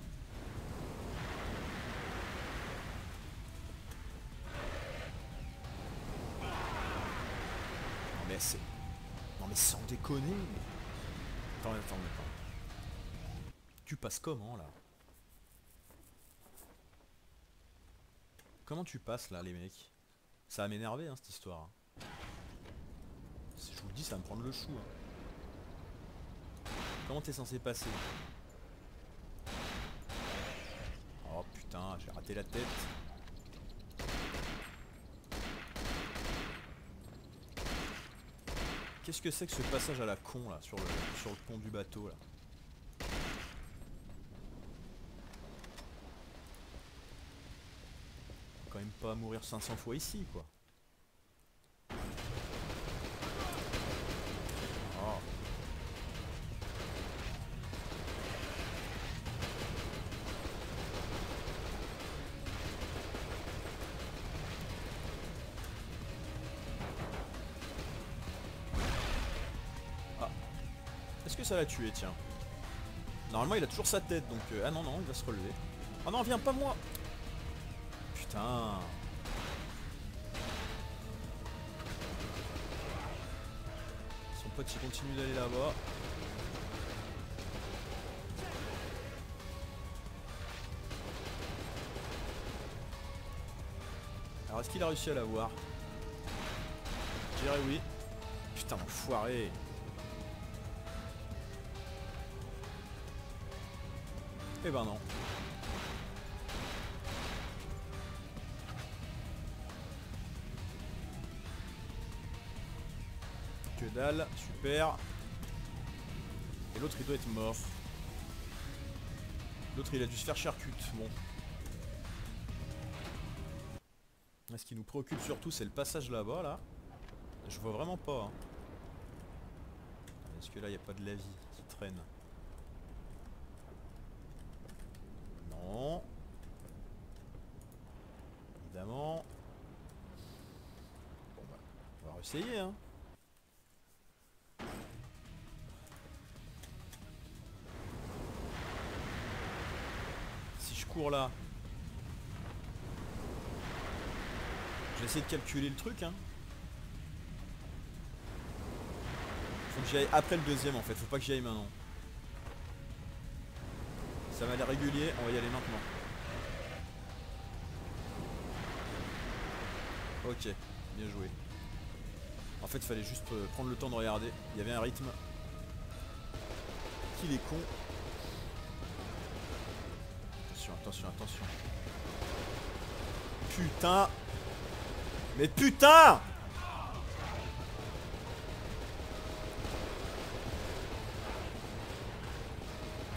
Non mais sans déconner. Attends. Tu passes comment là? Comment tu passes là les mecs? Ça va m'énerver hein, cette histoire. Si je vous le dis ça va me prendre le chou hein. Comment t'es censé passer? Oh putain, j'ai raté la tête. Qu'est-ce que c'est que ce passage à la con là sur le pont du bateau là? Faut quand même pas mourir 500 fois ici quoi. Oh. Est-ce que ça l'a tué, tiens? Normalement il a toujours sa tête donc... ah non, il va se relever. Oh non, viens pas moi! Putain! Son pote il continue d'aller là-bas. Alors est-ce qu'il a réussi à l'avoir? Je dirais oui. Putain, enfoiré! Eh ben non. Que dalle, super. Et l'autre il doit être mort. L'autre il a dû se faire charcute, bon. Ce qui nous préoccupe surtout c'est le passage là-bas là. Je vois vraiment pas. Hein. Est-ce que là, il n'y a pas de la vie qui traîne? Non. Évidemment. Bon bah, on va essayer hein. Si je cours là, je vais essayer de calculer le truc hein. Faut que j'y aille après le deuxième en fait, faut pas que j'y aille maintenant. Ça m'a l'air régulier, on va y aller maintenant. Ok, bien joué. En fait, il fallait juste prendre le temps de regarder. Il y avait un rythme. Qu'il est con. Attention, attention, attention. Putain! Mais putain!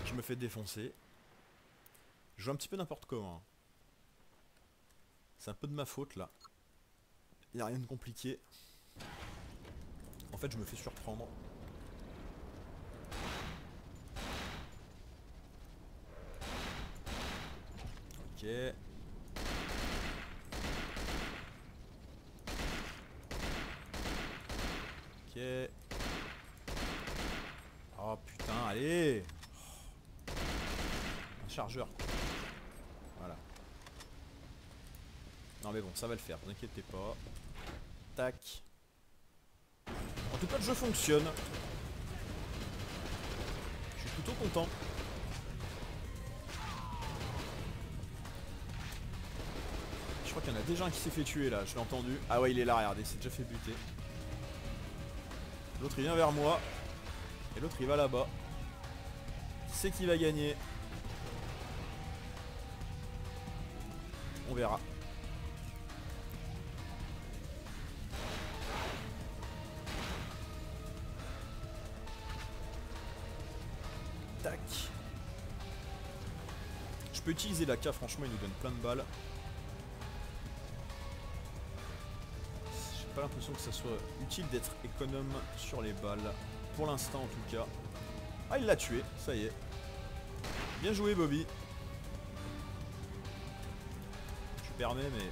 Je me fais défoncer. Je joue un petit peu n'importe comment. C'est un peu de ma faute là. Il n'y a rien de compliqué. En fait, je me fais surprendre. Ok. Ok. Oh putain, allez! Un chargeur. Voilà. Non mais bon, ça va le faire, ne vous inquiétez pas. Tac. En tout cas, le jeu fonctionne. Je suis plutôt content. Je crois qu'il y en a déjà un qui s'est fait tuer là, je l'ai entendu. Ah ouais, il est là, regardez, il s'est déjà fait buter. L'autre il vient vers moi. Et l'autre il va là-bas. Qui c'est qui va gagner? On verra. Tac. Je peux utiliser l'AK, franchement il nous donne plein de balles. J'ai pas l'impression que ça soit utile d'être économe sur les balles. Pour l'instant en tout cas. Ah il l'a tué, ça y est. Bien joué Bobby. Je permets mais...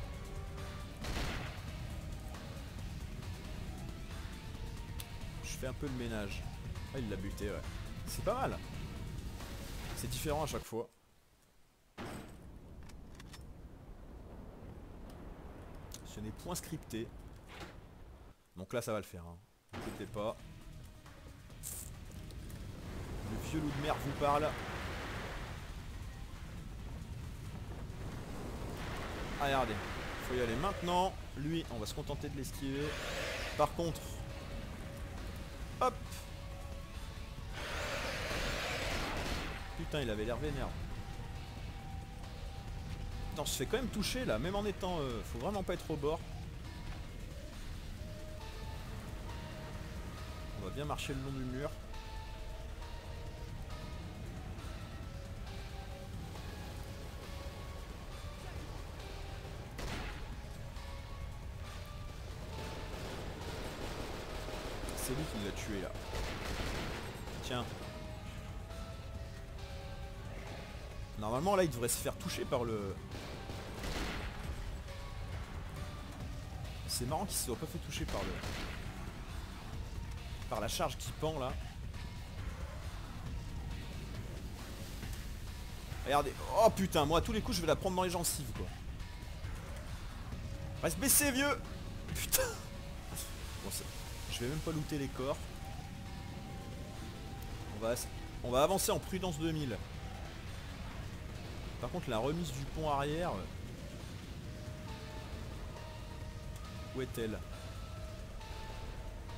Je fais un peu le ménage. Ah il l'a buté ouais. C'est pas mal. C'est différent à chaque fois. Ce n'est point scripté. Donc là ça va le faire. Hein. Ne vous inquiétez pas. Le vieux loup de mer vous parle. Ah regardez. Faut y aller maintenant. Lui on va se contenter de l'esquiver. Par contre. Hop. Putain il avait l'air vénère. Putain on se fait quand même toucher là. Même en étant... faut vraiment pas être au bord. On va bien marcher le long du mur. C'est lui qui l'a tué là. Tiens. Normalement là il devrait se faire toucher par le... C'est marrant qu'il se soit pas fait toucher par le... Par la charge qui pend là. Regardez. Oh putain, moi à tous les coups je vais la prendre dans les gencives quoi. Reste baissé vieux. Putain. Bon, je vais même pas looter les corps. On va avancer en prudence 2000. Par contre la remise du pont arrière... Où est-elle?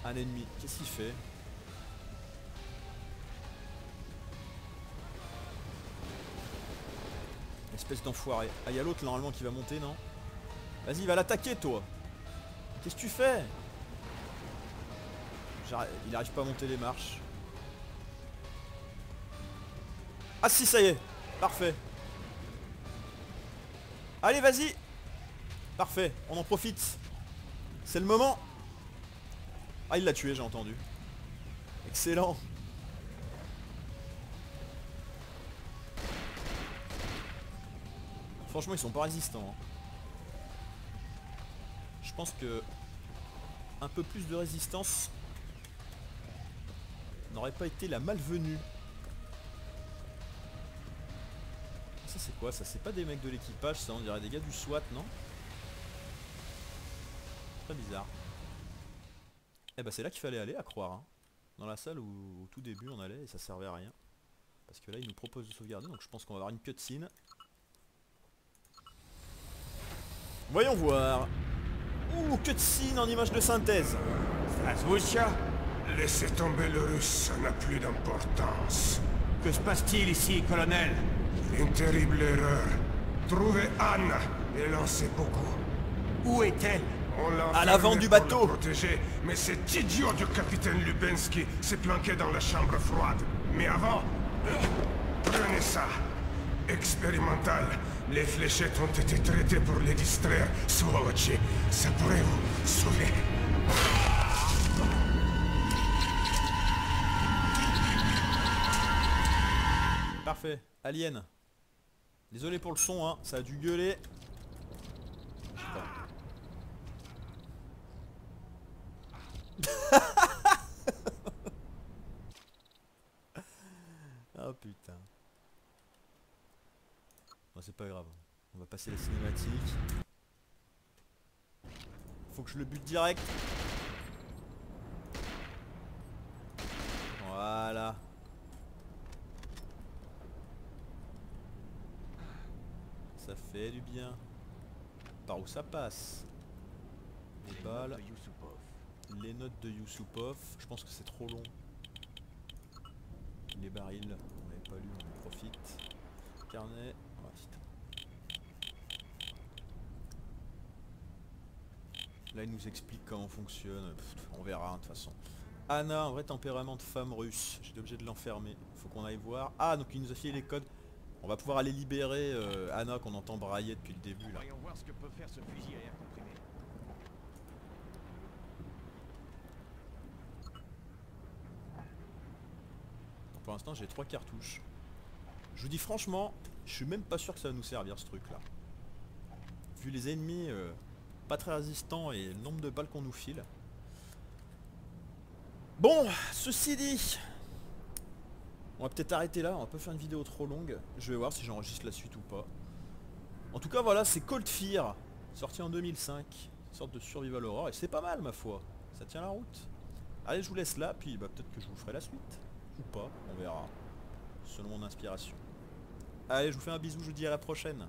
Un ennemi, qu'est-ce qu'il fait? Espèce d'enfoiré. Ah y'a l'autre normalement qui va monter non? Vas-y va l'attaquer toi. Qu'est-ce que tu fais? Il arrive pas à monter les marches. Ah si ça y est. Parfait. Allez vas-y. Parfait, on en profite. C'est le moment. Ah il l'a tué j'ai entendu. Excellent. Franchement, ils sont pas résistants. Hein. Je pense que un peu plus de résistance n'aurait pas été la malvenue. Ça c'est quoi? Ça c'est pas des mecs de l'équipage, ça on dirait des gars du SWAT, non? Très bizarre. Eh bah c'est là qu'il fallait aller, à croire. Hein. Dans la salle où au tout début on allait et ça servait à rien. Parce que là il nous propose de sauvegarder, donc je pense qu'on va avoir une cutscene. Voyons voir. Ouh, cutscene en image de synthèse. Azvouchia, Laissez tomber le russe, ça n'a plus d'importance. que se passe-t-il ici, colonel? Une terrible erreur. Trouvez Anna, elle en sait beaucoup. Où est-elle? On l'a À l'avant enfermée du pour bateau. la protéger, mais cet idiot du capitaine Lubensky s'est planqué dans la chambre froide. Mais avant, prenez ça. Expérimental. Les fléchettes ont été traitées pour les distraire. Svolochi, ça pourrait vous sauver. Parfait. Alien. Désolé pour le son, hein. Ça a dû gueuler. Je sais pas. Oh putain. Bon, c'est pas grave. On va passer la cinématique. Faut que je le bute direct. Voilà. Ça fait du bien. Par où ça passe? Les balles. Les notes de Yusupov. Je pense que c'est trop long. Les barils, on l'avait pas lu, on en profite. Carnet. Oh, putain. Là il nous explique comment on fonctionne. Pff, on verra de toute façon. Anna, un vrai tempérament de femme russe. J'étais obligé de l'enfermer. Faut qu'on aille voir. Ah, donc il nous a filé les codes. On va pouvoir aller libérer Anna qu'on entend brailler depuis le début là. Voyons voir ce que peut faire ce fusil à air comprimé. Pour l'instant j'ai 3 cartouches. Je vous dis franchement, je suis même pas sûr que ça va nous servir ce truc là. Vu les ennemis pas très résistants et le nombre de balles qu'on nous file. Bon, ceci dit, on va peut-être arrêter là, on va pas faire une vidéo trop longue. Je vais voir si j'enregistre la suite ou pas. En tout cas voilà, c'est Cold Fear, sorti en 2005, une sorte de survival horror et c'est pas mal ma foi, ça tient la route. Allez, je vous laisse là, puis bah, peut-être que je vous ferai la suite. Ou pas, on verra. Selon mon inspiration. Allez, je vous fais un bisou, je vous dis à la prochaine.